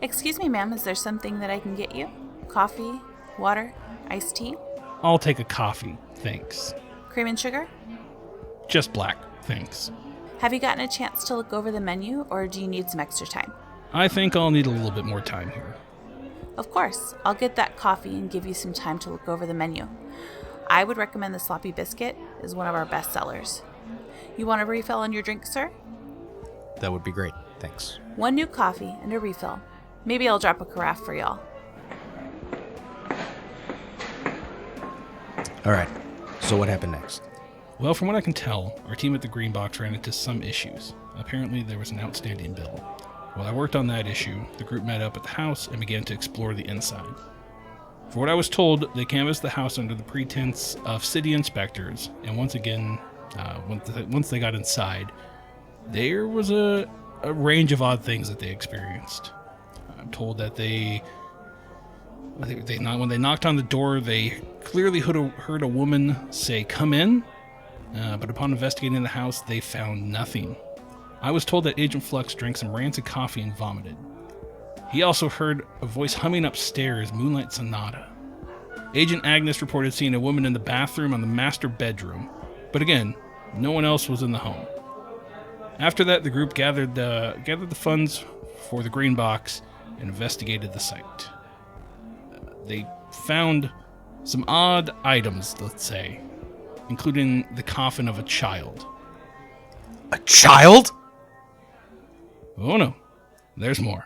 Excuse me, ma'am, is there something that I can get you? Coffee, water, iced tea, I'll take a coffee, thanks. cream and sugar? Just black, thanks. Have you gotten a chance to look over the menu, or do you need some extra time? I think I'll need a little bit more time here. Of course, I'll get that coffee and give you some time to look over the menu. I would recommend the sloppy biscuit is one of our best sellers. You want a refill on your drink, sir? That would be great. Thanks. One new coffee and a refill. Maybe I'll drop a carafe for y'all. All right. So what happened next? Well, from what I can tell, our team at the Green Box ran into some issues. Apparently, there was an outstanding bill. While I worked on that issue, the group met up at the house and began to explore the inside. For what I was told, they canvassed the house under the pretense of city inspectors, and once again, once they got inside, there was a range of odd things that they experienced. I'm told that when they knocked on the door, they clearly heard a woman say, "Come in," but upon investigating the house, they found nothing. I was told that Agent Flux drank some rancid coffee and vomited. He also heard a voice humming upstairs, Moonlight Sonata. Agent Agnes reported seeing a woman in the bathroom on the master bedroom, but again, no one else was in the home. After that, the group gathered the funds for the Green Box and investigated the site. They found some odd items, let's say, including the coffin of a child. A child? Oh no, there's more.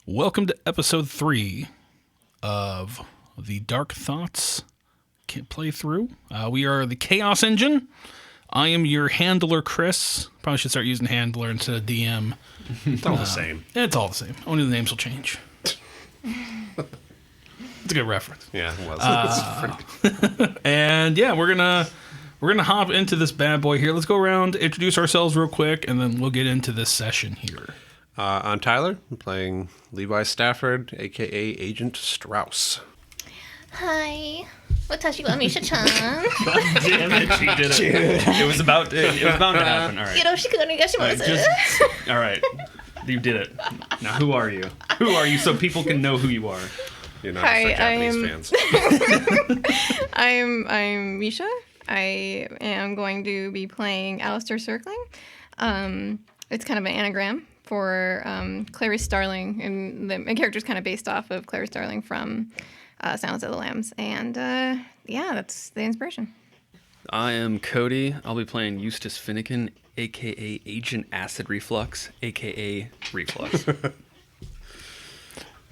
Welcome to episode 3 of the Dark Thoughts playthrough. We are the Chaos Engine. I am your handler, Chris. Probably should start using handler instead of DM. It's all the same. It's all the same. Only the names will change. It's a good reference. Yeah, it was. And yeah, we're gonna hop into this bad boy here. Let's go around, introduce ourselves real quick, and then we'll get into this session here. I'm Tyler. I'm playing Levi Stafford, a.k.a. Agent Strauss. Hi. 私はミシャちゃん。 Damn it, she did it. It was bound to happen. All right. よろしくお願いします All right. You did it. Now, who are you? Who are you so people can know who you are? You're not Hi, for Japanese fans. I'm Misha. I am going to be playing Alistair Circling. It's kind of an anagram for Clarice Starling, and my character's kind of based off of Clarice Starling from Silence of the Lambs, and yeah, that's the inspiration. I am Cody. I'll be playing Eustace Finnegan, a.k.a. Agent Acid Reflux, a.k.a. Reflux.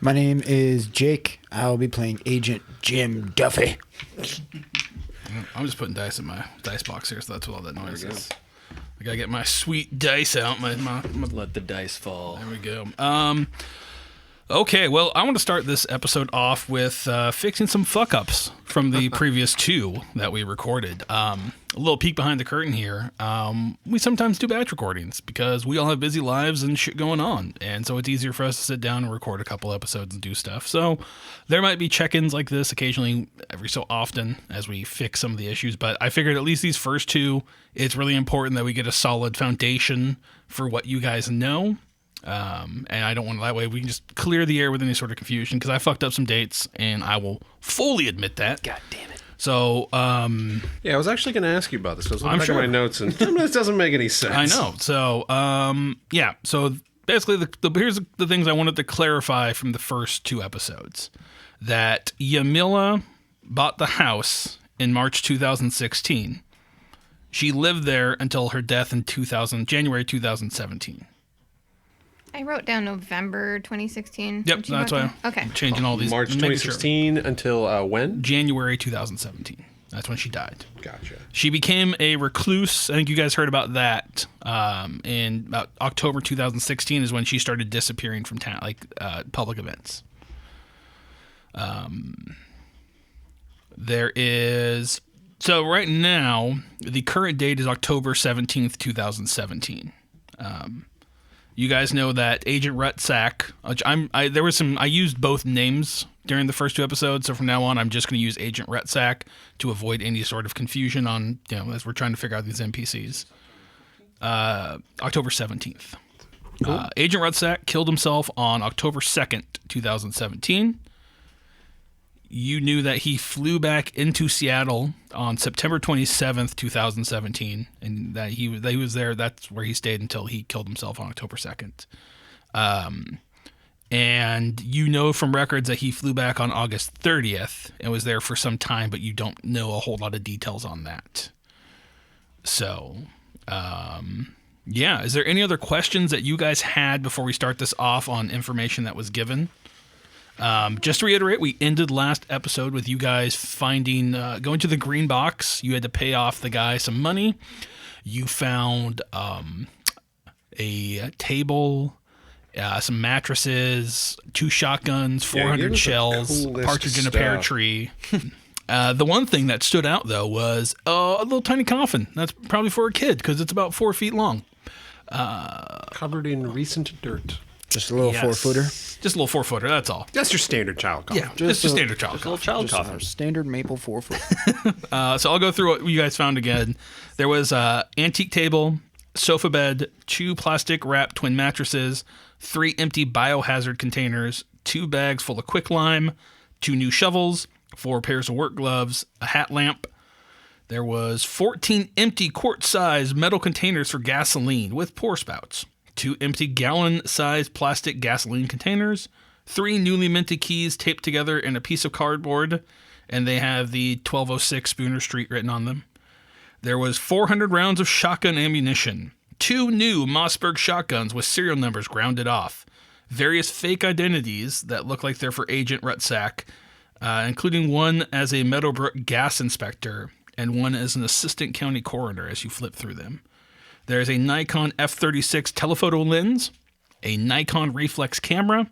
My name is Jake. I'll be playing Agent Jim Duffy. I'm just putting dice in my dice box here, so that's what all that noise is. I gotta get my sweet dice out. My Let the dice fall. There we go. Okay, well, I want to start this episode off with fixing some fuck-ups from the previous 2 that we recorded. A little peek behind the curtain here. We sometimes do batch recordings because we all have busy lives and shit going on, and so it's easier for us to sit down and record a couple episodes and do stuff. So there might be check-ins like this occasionally every so often as we fix some of the issues, but I figured at least these first 2, it's really important that we get a solid foundation for what you guys know. And I don't want that way we can just clear the air with any sort of confusion, because I fucked up some dates and I will fully admit that. God damn it. So Yeah, I was actually going to ask you about this because I was I'm looking sure. at my notes and this doesn't make any sense. I know. So yeah, so basically here's the things I wanted to clarify from the first 2 episodes. That Yamila bought the house in March 2016. She lived there until her death in January 2017. I wrote down November 2016. Yep, that's why I'm changing all these. March making sure. 2016 until when? January 2017. That's when she died. Gotcha. She became a recluse. I think you guys heard about that. In about October 2016 is when she started disappearing from town, public events. There is So right now, the current date is October 17th, 2017. You guys know that Agent Rutsack, which I used both names during the first 2 episodes, so from now on I'm just going to use Agent Rutsack to avoid any sort of confusion on, as we're trying to figure out these NPCs. October 17th. Cool. Agent Rutsack killed himself on October 2nd, 2017. You knew that he flew back into Seattle on September 27th, 2017, and that he was there. That's where he stayed until he killed himself on October 2nd. And you know from records that he flew back on August 30th and was there for some time, but you don't know a whole lot of details on that. So, is there any other questions that you guys had before we start this off on information that was given? Just to reiterate, we ended last episode with you guys finding, going to the green box. You had to pay off the guy some money. You found a table, some mattresses, 2 shotguns, 400 shells, a partridge in a pear tree. The one thing that stood out, though, was a little tiny coffin. That's probably for a kid because it's about 4 feet long. Covered in recent dirt. Just a little 4-footer. Just a little 4-footer, that's all. That's your standard child coffin. Yeah, just a standard child coffin. Little child coffin. Our standard maple 4-footer. So I'll go through what you guys found again. There was an antique table, sofa bed, 2 plastic wrapped twin mattresses, 3 empty biohazard containers, 2 bags full of quicklime, 2 new shovels, 4 pairs of work gloves, a hat lamp. There was 14 empty quart-sized metal containers for gasoline with pour spouts. 2 empty gallon-sized plastic gasoline containers, 3 newly minted keys taped together in a piece of cardboard, and they have the 1206 Spooner Street written on them. There was 400 rounds of shotgun ammunition, 2 new Mossberg shotguns with serial numbers grounded off, various fake identities that look like they're for Agent Rutsack, including one as a Meadowbrook gas inspector and one as an assistant county coroner as you flip through them. There's a Nikon F36 telephoto lens, a Nikon reflex camera.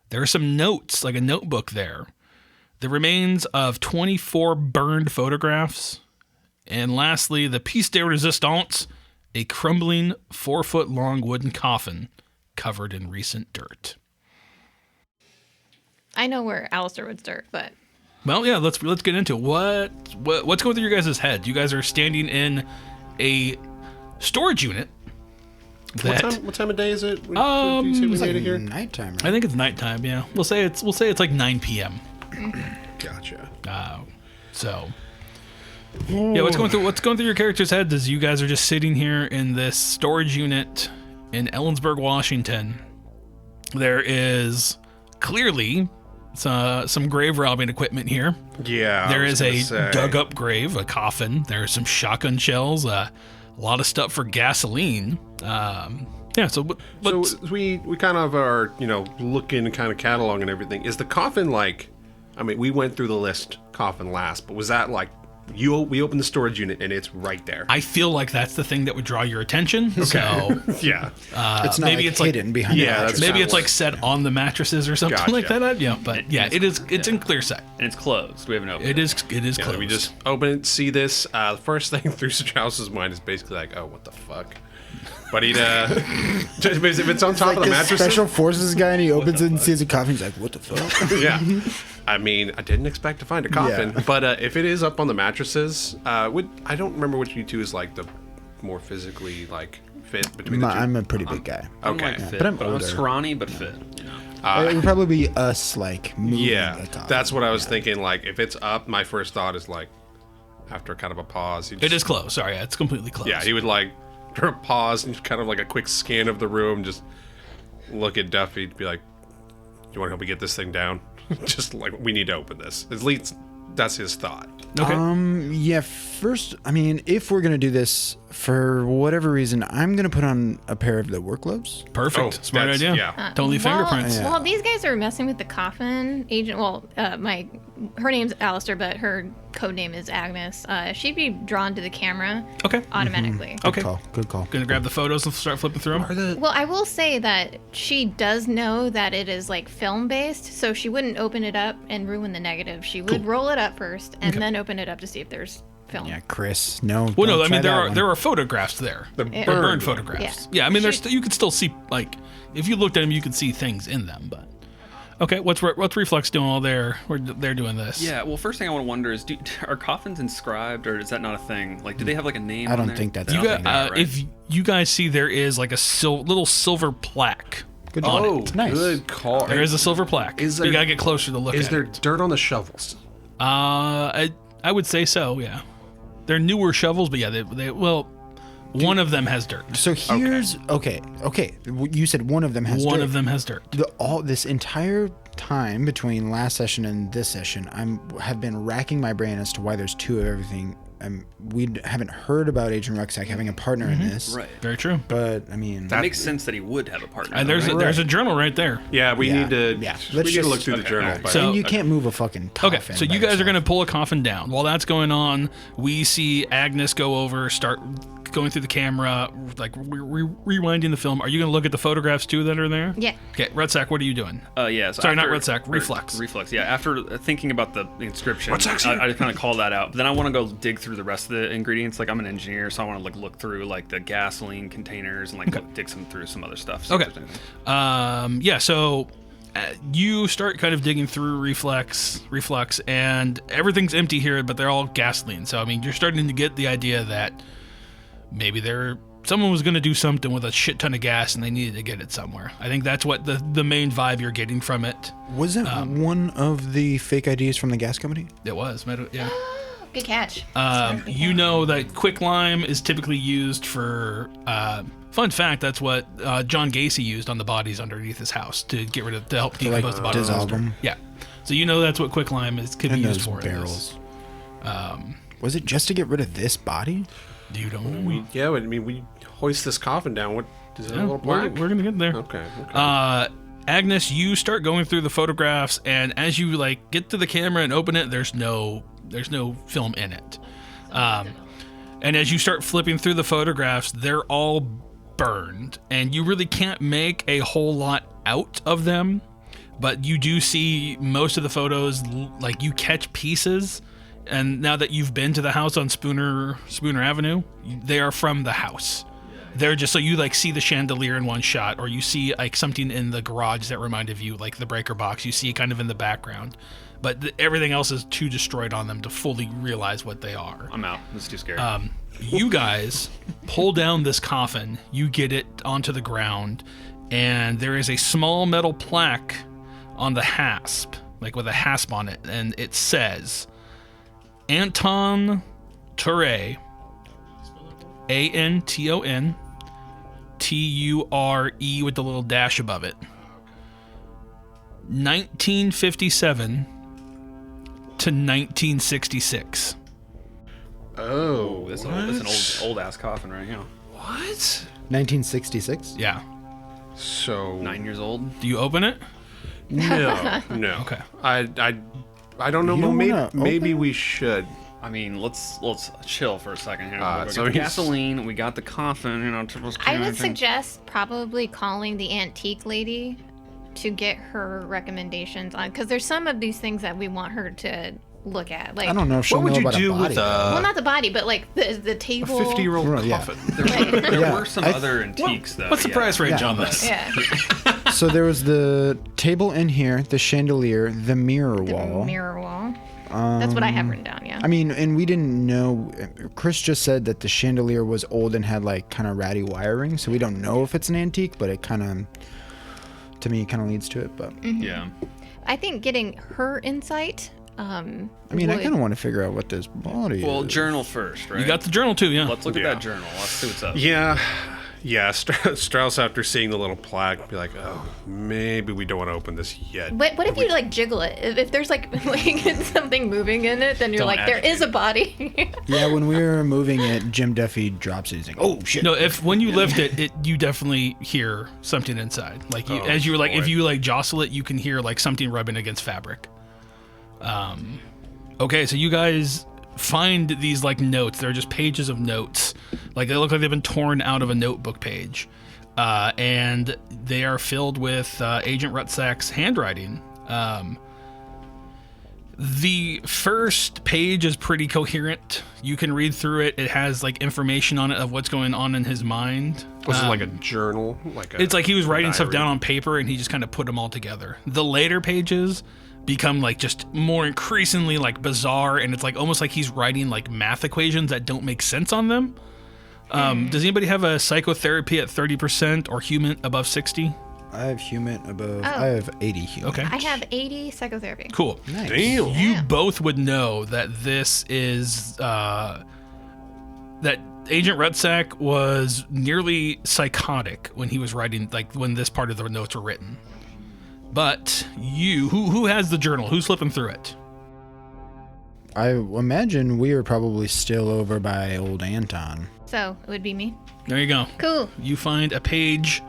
There are some notes, like a notebook there. The remains of 24 burned photographs. And lastly, the piece de resistance, a crumbling 4-foot-long wooden coffin covered in recent dirt. I know where Alistair would start, but... Well, yeah, let's get into it. What's going through your guys' head? You guys are standing in a storage unit. What time of day is it? Do you say we made it here? Nighttime, right? I think it's nighttime. Yeah, we'll say it's like 9 p.m. Gotcha. What's going through your character's head as you guys are just sitting here in this storage unit in Ellensburg, Washington. There is clearly some grave robbing equipment here. Yeah. There is a dug up grave, a coffin. There are some shotgun shells, a lot of stuff for gasoline. So we kind of are, looking kind of catalog and everything. Is the coffin we went through the list coffin last, but was that like we opened the storage unit and it's right there? I feel like that's the thing that would draw your attention. Okay. So yeah, it's not maybe it's hidden behind. Yeah, maybe it's like set on the mattresses or something like that. Yeah, but it's in clear sight and it's closed. We haven't opened. It is closed. We just open it, see this. The first thing through Strauss's mind is basically like, oh, what the fuck. But he'd if it's on top of the mattress, special forces guy, and he opens it and sees a coffin. He's like, "What the fuck?" Yeah, I mean, I didn't expect to find a coffin, but if it is up on the mattresses, I don't remember which of you two is like the more physically fit between the two. I'm a pretty big guy. Okay, but I'm older. Scrawny but fit. It would probably be us moving the coffin. That's what I was thinking. Like, if it's up, my first thought is after kind of a pause, it is closed. Sorry, it's completely closed. Yeah, he would pause and kind of like a quick scan of the room, just look at Duffy, be like, "Do you want to help me get this thing down?" Just we need to open this. At least that's his thought. Okay. First, if we're gonna do this, for whatever reason, I'm gonna put on a pair of the work gloves. Perfect. Smart idea. Yeah. Don't leave fingerprints. Well, these guys are messing with the coffin agent. Well, her name's Alistair, but her code name is Agnes. She'd be drawn to the camera. Okay. Automatically. Okay. Good call. Gonna grab the photos and start flipping through them. Well, I will say that she does know that it is film based, so she wouldn't open it up and ruin the negative. She would roll it up first and then open it up to see if there's film. Yeah, Chris. No. Well, no, don't I try mean that one. there are photographs there. The They're burned burned one. photographs. Yeah. Yeah, I mean you could still see, like, if you looked at them, you could see things in them. But okay, what's Reflex doing while they're doing this? Yeah, well, first thing I want to wonder is, are coffins inscribed, or is that not a thing? Like, do they have like a name? I on don't there? think that's You a got thing. right? if you guys see, there is like a little silver plaque. Good on job. it. Nice. Good call. There is a silver plaque. Is But you there- gotta get closer to look Is at there it. dirt on the shovels? I would say so. Yeah, they're newer shovels, but yeah, one of them has dirt. So here's okay. You said one of them has One dirt. of them has dirt. This entire time between last session and this session, have been racking my brain as to why there's two of everything. We haven't heard about Agent Rucksack having a partner in this, Right. Very true. but I mean, It makes sense that he would have a partner. And though, there's right? there's a journal right there. Yeah, we Yeah, need to. yeah. We Let's need to just- look through the journal. alright. but- So- and you can't move a fucking coffin. Okay, so by you guys are yourself. gonna pull a coffin down. While that's going on, we see Agnes go over, start going through the camera, like rewinding the film. Are you gonna look at the photographs too that are there? Yeah. Okay, Rudsack, what are you doing? Yeah. So Sorry, not after- Rudsack, or Reflex. Reflex. Yeah. After thinking about the inscription, Rudsack's I here. just kind of call that out. But then I want to go dig through the rest of the ingredients. Like, I'm an engineer, so I want to like look through like the gasoline containers and like dig through some other stuff. see if Okay. there's anything. Yeah, so you start kind of digging through Reflex, and everything's empty here, but they're all gasoline. So I mean, you're starting to get the idea that maybe someone was going to do something with a shit ton of gas, and they needed to get it somewhere. I think that's what the main vibe you're getting from it. Was it one of the fake IDs from the gas company? It was, yeah. Good catch. You know that quicklime is typically used for. Fun fact: that's what John Gacy used on the bodies underneath his house to help To like decompose the bodies. dissolve them Yeah, so you know that's what quicklime could be in used those for. in barrels. this. Was it just to get rid of this body? You don't know. Yeah, I mean, we hoist this coffin down. What is it? A little we're plaque? gonna get there. Okay. Agnes, you start going through the photographs, and as you like get to the camera and open it, there's no film in it. And as you start flipping through the photographs, they're all burned, and you really can't make a whole lot out of them. But you do see most of the photos, like you catch pieces. And now that you've been to the house on Spooner Avenue, they are from the house. They're just so you like see the chandelier in one shot, or you see like something in the garage that reminded you, like the breaker box. You see kind of in the background, but everything else is too destroyed on them to fully realize what they are. I'm out. This is too scary. You guys pull down this coffin, you get it onto the ground, and there is a small metal plaque on the hasp, like with a hasp on it, and it says Anton Ture, Anton Ture with the little dash above it, 1957 to 1966. Oh, that's an old ass coffin right here. What? 1966. Yeah. So 9 years old. Do you open it? no. Okay. I don't know. You don't Maybe, wanna maybe open? we should. I mean, let's chill for a second here. So we got the he's- gasoline. We got the coffin. I would suggest probably calling the antique lady to get her recommendations on, because there's some of these things that we want her to look at. Like, I don't know if she'll What would know you about do a body. with well, not the body, but like the a table. 50-year-old Right, yeah. coffin? There Yeah, were some I- other antiques though. What's the yeah. price range Yeah. on this? Yeah, So there was the table in here, the chandelier, the mirror the wall. mirror wall. That's what I have written down. Yeah. I mean, and we didn't know. Chris just said that the chandelier was old and had like kind of ratty wiring, so we don't know if it's an antique, but it kind of, to me, kind of leads to it. But Yeah. I think getting her insight. I mean, I kind of want to figure out what this body Well, is. journal first, right? You got the journal too, yeah. Let's look at Yeah. that journal. Let's see what's up. Yeah. Strauss, after seeing the little plaque, be like, oh, maybe we don't want to open this yet. What if you like jiggle it? If there's like something moving in it, then you're Don't like, there is a body. Yeah, when we were moving it, Jim Duffy drops it. He's like, "Oh shit!" No, if when you lift it, you definitely hear something inside. Like you, Oh, as you were like, if boy. you like jostle it, you can hear like something rubbing against fabric. Okay, so you guys find these like notes. They're just pages of notes. Like they look like they've been torn out of a notebook page, and they are filled with Agent Rutsack's handwriting. The first page is pretty coherent. You can read through it. It has like information on it of what's going on in his mind. Was it like a journal? It's like he was writing stuff diary? down on paper and he just kind of put them all together. The later pages become like just more increasingly like bizarre, and it's like almost like he's writing like math equations that don't make sense on them. Does anybody have a psychotherapy at 30% or human above 60? I have human above. Oh. I have 80 human. Okay. I have 80 psychotherapy. Cool. Nice. Damn. You both would know that this is that Agent Rutsack was nearly psychotic when he was writing, like when this part of the notes were written. But you, who has the journal? Who's flipping through it? I imagine we are probably still over by old Anton. So it would be me. There you go. Cool. You find a page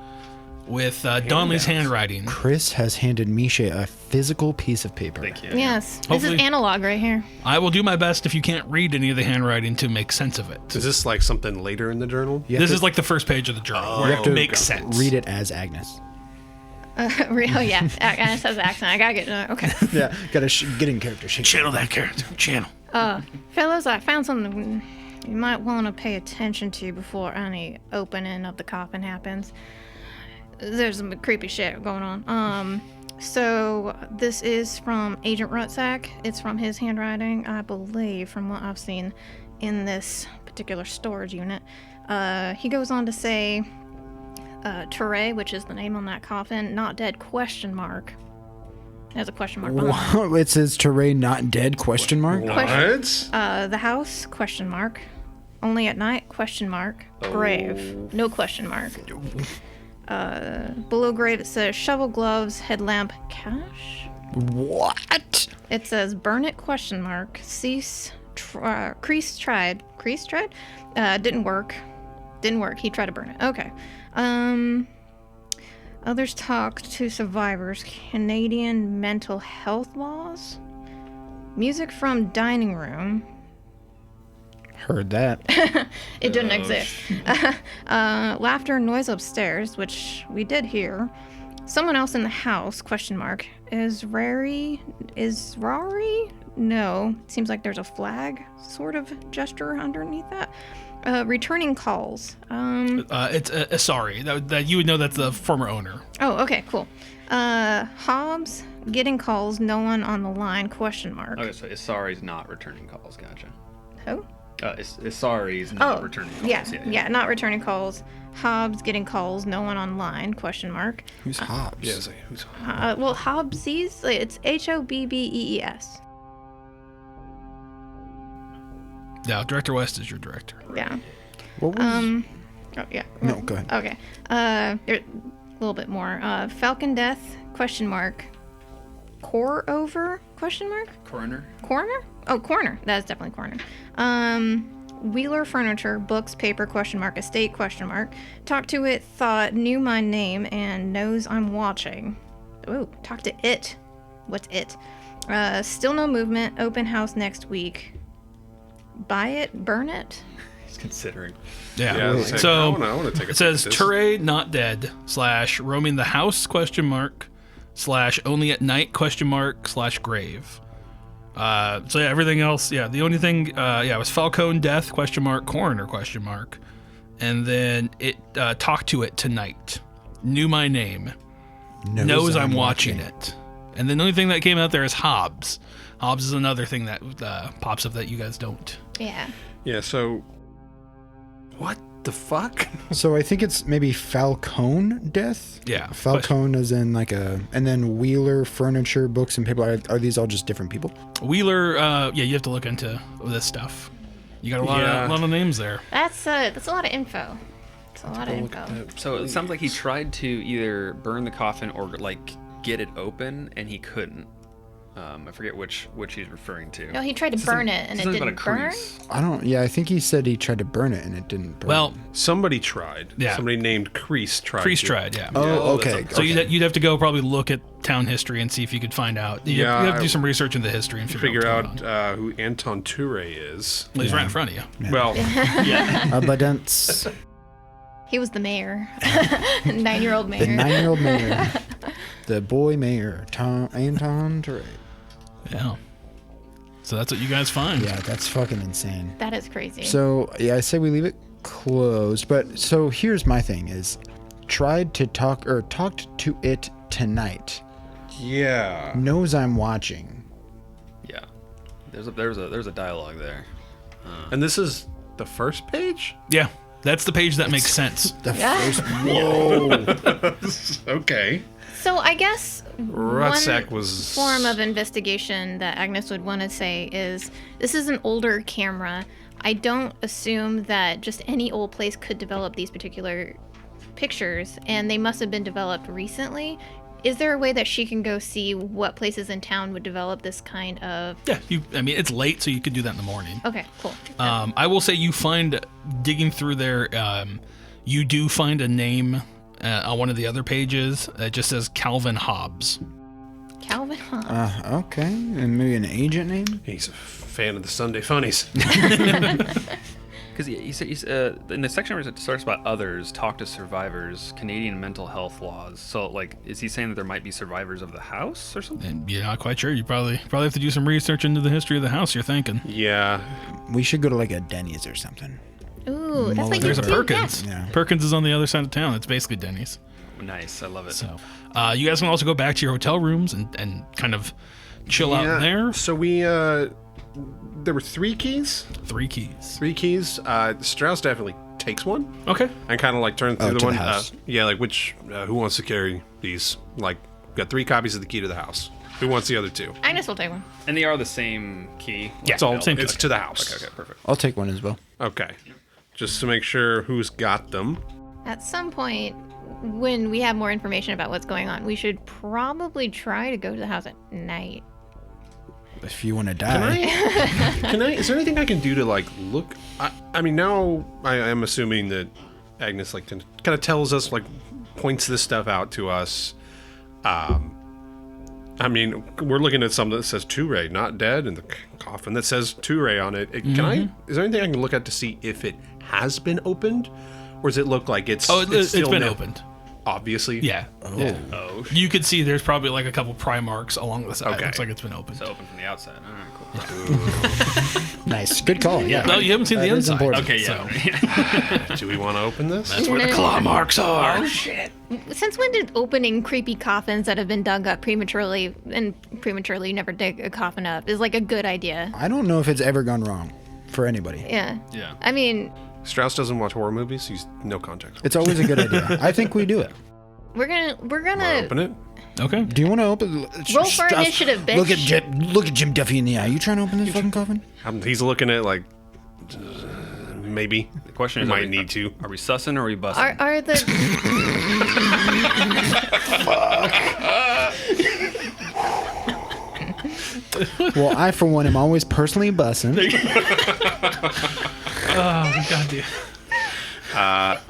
with Donnelly's handwriting. Chris has handed Misha a physical piece of paper. Thank you. Yes. This Hopefully- is analog right here. I will do my best if you can't read any of the handwriting to make sense of it. Is this like something later in the journal? You have This to is like the first page of the journal where have it to makes sense. read it as Agnes. Real, yeah. Agnes has an accent. I gotta get okay. Yeah, gotta get in character. Shake. Channel that character. Channel. Fellas, I found something you might want to pay attention to before any opening of the coffin happens. There's some creepy shit going on. So this is from Agent Rutsack. It's from his handwriting, I believe, from what I've seen in this particular storage unit. He goes on to say, Teray, which is the name on that coffin, not dead, question mark. There's a question mark behind. Wow, it says Teray not dead? Question mark. What? The house, question mark. Only at night, question mark. Grave, no question mark. Below grave it says shovel, gloves, headlamp, cash. What? It says burn it, question mark. Cease, Crease tried. Crease tried? Didn't work. He tried to burn it. Okay. Others talked to survivors. Canadian mental health laws. Music from dining room. Heard that. It didn't exist. Laughter and noise upstairs, which we did hear. Someone else in the house, question mark. Is Rari? No. Seems like there's a flag sort of gesture underneath that. Returning calls. It's sorry. That you would know that's the former owner. Oh, okay, cool. Hobbs, getting calls, no one on the line, question mark. Okay, so Isari's not returning calls. Gotcha. Who? Isari's not returning calls. Yeah, not returning calls. Hobbs getting calls, no one online, question mark. Who's Hobbs? Yeah, it's like, who's Well, Hobbsies, it's Hobbees. Yeah, Director West is your director. Yeah. What was? Oh, yeah. No, go ahead. Okay. A little bit more. Falcon Death, question mark. Core over, question mark? Coroner. Coroner? Oh, coroner. That is definitely coroner. Wheeler Furniture, books, paper, question mark, estate, question mark. Talk to it, thought, knew my name, and knows I'm watching. Ooh, talk to it. What's it? Still no movement, open house next week. Buy it, burn it? He's considering. Yeah. it's like, So I wanna take a it says peek at this. Teray not dead / roaming the house question mark / only at night question mark / grave. So yeah, everything else. Yeah, the only thing it was Falcone death question mark coroner question mark, and then it talked to it tonight. Knew my name. Knows I'm watching it. And then the only thing that came out there is Hobbs. Hobbs is another thing that pops up that you guys don't. Yeah. Yeah, so what the fuck? So I think it's maybe Falcone death. Yeah. Falcone is in like a, and then Wheeler Furniture, books and paper. Are these all just different people? Wheeler, you have to look into this stuff. You got a lot of names there. That's a lot of info. It's a lot of info. So it sounds like he tried to either burn the coffin or like get it open, and he couldn't. I forget which he's referring to. No, he tried to burn it and it Something about didn't a burn. crease. I think he said he tried to burn it and it didn't burn. Well, Somebody tried. Yeah. Somebody named Crease tried. Crease to. tried, yeah. oh, okay. So you'd have to go probably look at town history and see if you could find out. You have to do some research into history and figure Figure out out who Anton Toure is. Well, he's right in front of you. Well, Abundance. He was the mayor. 9-year-old mayor. The 9-year-old mayor. The boy mayor, Anton Teray. Yeah. So that's what you guys find. Yeah, that's fucking insane. That is crazy. So yeah, I say we leave it closed. But so here's my thing: is tried to talked to it tonight. Yeah. Knows I'm watching. Yeah. There's a dialogue there. And this is the first page? Yeah, that's the page that makes sense. The first. Whoa. Okay. So I guess Rutsack one was form of investigation that Agnes would want to say is this is an older camera. I don't assume that just any old place could develop these particular pictures, and they must have been developed recently. Is there a way that she can go see what places in town would develop this kind of... Yeah, I mean, it's late, so you could do that in the morning. Okay, cool. I will say you find, digging through there, you do find a name on one of the other pages that just says Calvin Hobbs. Calvin Hobbs. Okay, and maybe an agent name. He's a fan of the Sunday Funnies. Because he's in the section where it talks about others, talk to survivors, Canadian mental health laws. So, like, is he saying that there might be survivors of the house or something? And you're not quite sure. You probably have to do some research into the history of the house, you're thinking. Yeah. We should go to like a Denny's or something. Ooh, that's what you There's a do. Perkins. Yeah. Perkins is on the other side of town. It's basically Denny's. Nice, I love it. So, you guys can also go back to your hotel rooms and kind of chill out there. So we, there were 3 keys? 3 keys. 3 keys. Strauss definitely takes one Okay. and kind of like turns through to the the one. house. Yeah, like who wants to carry these? Like, got 3 copies of the key to the house. Who wants the other 2? Agnes will take one. And they are the same key? Yeah, It's all same it's key. to the house. Okay, perfect. I'll take one as well. Okay. Just to make sure who's got them. At some point, when we have more information about what's going on, we should probably try to go to the house at night. If you want to die. Is there anything I can do to like look? I mean, now I am assuming that Agnes like kind of tells us, like, points this stuff out to us. I mean, we're looking at something that says Toure, not dead, and the coffin that says Toure on it. Can I? Is there anything I can look at to see if it has been opened, or does it look like it's? Oh, it's still been new? opened. Obviously. Yeah. Yeah. Oh, You could see there's probably like a couple pry marks along the side. Okay. Looks like it's been opened. so open from the outside. All right, cool. Nice. Good call. Yeah. No, you haven't seen the That is inside. important. Okay, yeah. So, Do we want to open this? that's where the claw marks are. Oh, shit. Since when did opening creepy coffins that have been dug up prematurely, and prematurely you never dig a coffin up, is like a good idea? I don't know if it's ever gone wrong for anybody. Yeah. Yeah. I mean, Strauss doesn't watch horror movies. He's no context. It's always a good idea. I think we do it. we're gonna Open it. Okay. Do you want to open? Roll for initiative, bitch. Look at Jim Duffy in the eye. You trying to open this fucking coffin? He's looking at like maybe. The question We is, might need to. Are we sussing or are we bussing? Are the Well, I for one am always personally bussing. Oh, goddamn.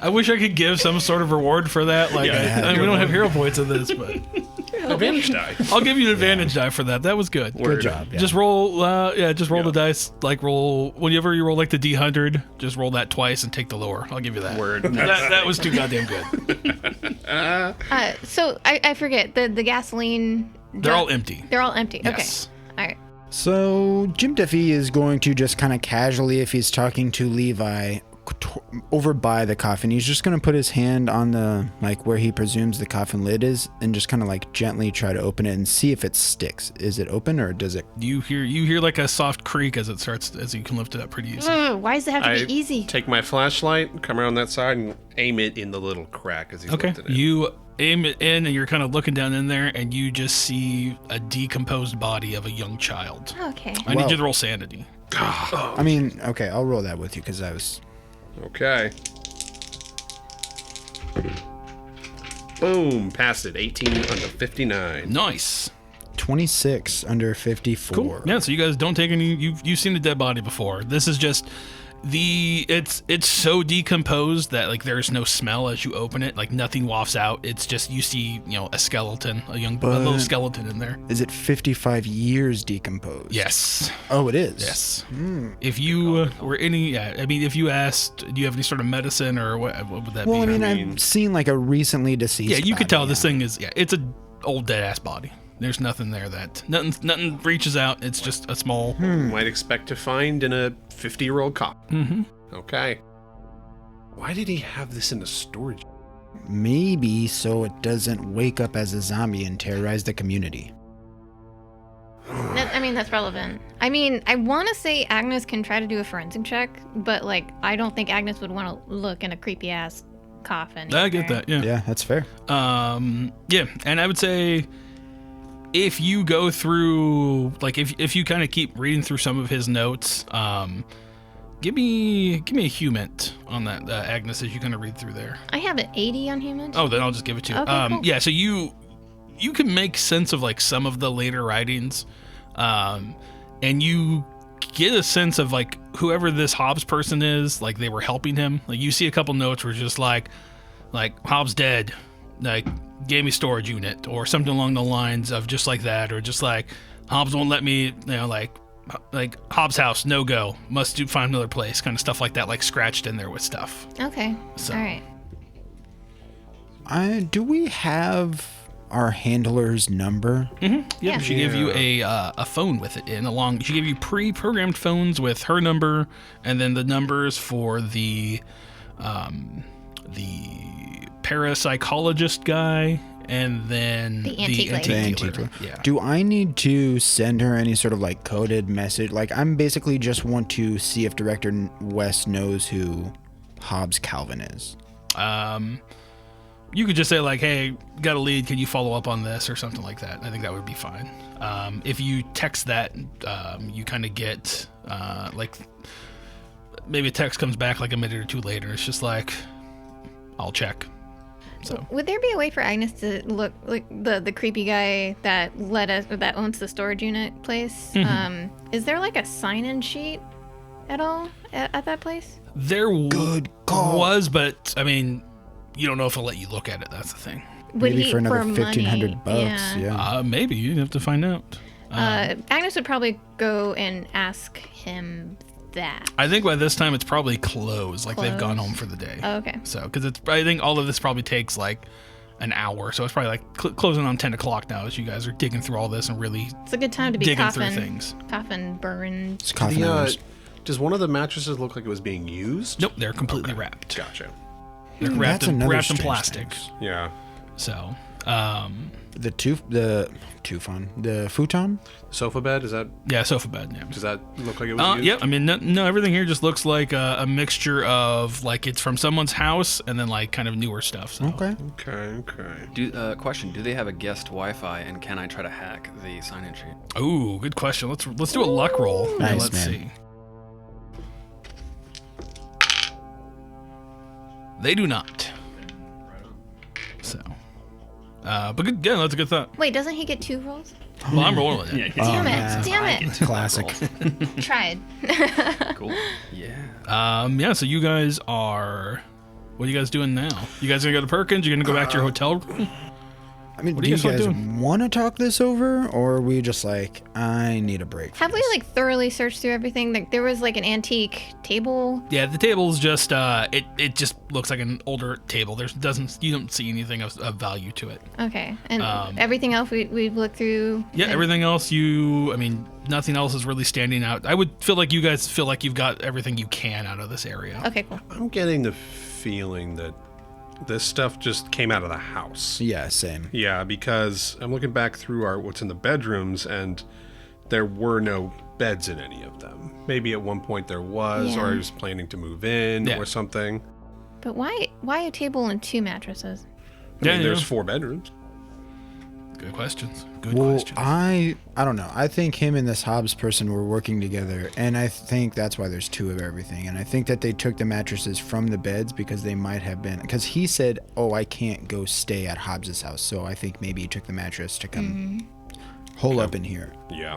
I wish I could give some sort of reward for that. Like, I mean, we don't have hero points in this, but Advantage die. I'll give you an advantage die for that. That was good. Good job. Yeah. Just roll, just roll the dice. Like roll whenever you roll like the D100. Just roll that twice and take the lower. I'll give you that. Word. That was too goddamn good. so I forget the gasoline. They're all empty. They're all empty. Yes. Okay. All right. So Jim Duffy is going to just kind of casually, if he's talking to Levi over by the coffin, he's just going to put his hand on the, like, where he presumes the coffin lid is, and just kind of like gently try to open it and see if it sticks. Is it open or does it? You hear like a soft creak as it starts, as you can lift it up pretty easy. Why does it have to I be easy? take my flashlight, come around that side, and aim it in the little crack as he's Okay. lifting it. You aim it in, and you're kind of looking down in there, and you just see a decomposed body of a young child. Okay. I need Wow. you to roll sanity. I mean, okay, I'll roll that with you because I was. Okay. Boom, passed it. 18 under 59. Nice. 26 under 54. Cool. Yeah, so you guys don't take any. You've seen the dead body before. This is just it's so decomposed that like there's no smell as you open it. Like nothing wafts out. It's just you see a skeleton, a little skeleton in there. Is it 55 years decomposed? Yes. Oh, it is. Yes. If you were if you asked, do you have any sort of medicine or what would that Well, be? I mean, I've seen like a recently deceased. yeah, you could body, tell this thing is it's a old dead ass body. There's nothing there that nothing reaches out. It's just a small. Might expect to find in a 50-year-old cop. Mm-hmm. Okay. Why did he have this in the storage? Maybe so it doesn't wake up as a zombie and terrorize the community. That's relevant. I want to say Agnes can try to do a forensic check, but like I don't think Agnes would want to look in a creepy ass coffin. I get that. Yeah. Yeah, that's fair. Yeah, and I would say if you go through, like, if you kind of keep reading through some of his notes, give me a human on that, Agnes, as you kind of read through there. I have an 80 on human. Oh, then I'll just give it to you. Okay, cool. Yeah, so you can make sense of like some of the later writings, and you get a sense of like whoever this Hobbs person is, like they were helping him. Like you see a couple notes where it's just like Hobbs dead, like gave me storage unit or something along the lines of just like that, or just like Hobbs won't let me, like Hobbs house, no go, must find another place, kind of stuff like that, like scratched in there with stuff. Okay. So. All right. Do we have our handler's number? Mm-hmm. Yeah. She gave you a phone with it in along. She gave you pre-programmed phones with her number, and then the numbers for the parapsychologist guy, and then The antique lady. The dealer. antique. Yeah. Do I need to send her any sort of like coded message? Like I'm basically just want to see if Director West knows who Hobbs Calvin is. You could just say like, "Hey, got a lead. Can you follow up on this?" or something like that. I think that would be fine. If you text that, you kind of get like maybe a text comes back like a minute or two later. It's just like, "I'll check." So Would there be a way for Agnes to look like the creepy guy that that owns the storage unit place? Is there like a sign-in sheet at all at that place? there Good call. was, but I mean, you don't know if he'll let you look at it. That's the thing. Would Maybe he for another money? 1,500 bucks. Yeah. Maybe you'd have to find out. Agnes would probably go and ask him that. I think by this time it's probably closed. Like they've gone Closed? home for the day. Oh, okay. So, because I think all of this probably takes like an hour. So it's probably like closing on 10 o'clock now as you guys are digging through all this and really It's a good time to be digging through coffin things. burn. It's coffin hours. Does one of the mattresses look like it was being used? Nope, they're completely wrapped. Gotcha. They're That's wrapped another in strange plastic. thing. Yeah. So, The futon. Sofa bed, does that sofa bed. Yeah. does that look like it was used? Yeah, I mean, no, everything here just looks like a mixture of like it's from someone's house and then like kind of newer stuff. So. Okay. Okay. Question: do they have a guest Wi-Fi, and can I try to hack the sign-in sheet? Ooh, good question. Let's do a luck roll. Nice, Let's man. see. They do not. So, but good. Yeah, that's a good thought. Wait, doesn't he get 2 rolls? Well, I'm rolling with it. Damn it! yeah. Damn it! Classic. Tried. Cool. Yeah. Yeah. So you guys are. What are you guys doing now? You guys gonna go to Perkins? You gonna go back to your hotel room? I mean, What do are you you guys guys doing? want to talk this over, or are we just like, I need a break? Have we like thoroughly searched through everything? Like there was like an antique table. Yeah, the table's just it just looks like an older table. You don't see anything of value to it. Okay, and everything else we've looked through. Yeah, and- everything else nothing else is really standing out. I would feel like you guys feel like you've got everything you can out of this area. Okay, cool. I'm getting the feeling that this stuff just came out of the house. Yeah, same. Yeah, because I'm looking back through what's in the bedrooms, and there were no beds in any of them. Maybe at one point there was, or Yeah. I was planning to move in Yeah. or something. But why a table and 2 mattresses? I mean, Yeah, there's yeah. 4 bedrooms. Good questions. Good Well, questions. I don't know. I think him and this Hobbs person were working together, and I think that's why there's 2 of everything. And I think that they took the mattresses from the beds because they might have been, because he said, "Oh, I can't go stay at Hobbs's house," so I think maybe he took the mattress to come hole up in here. Yeah.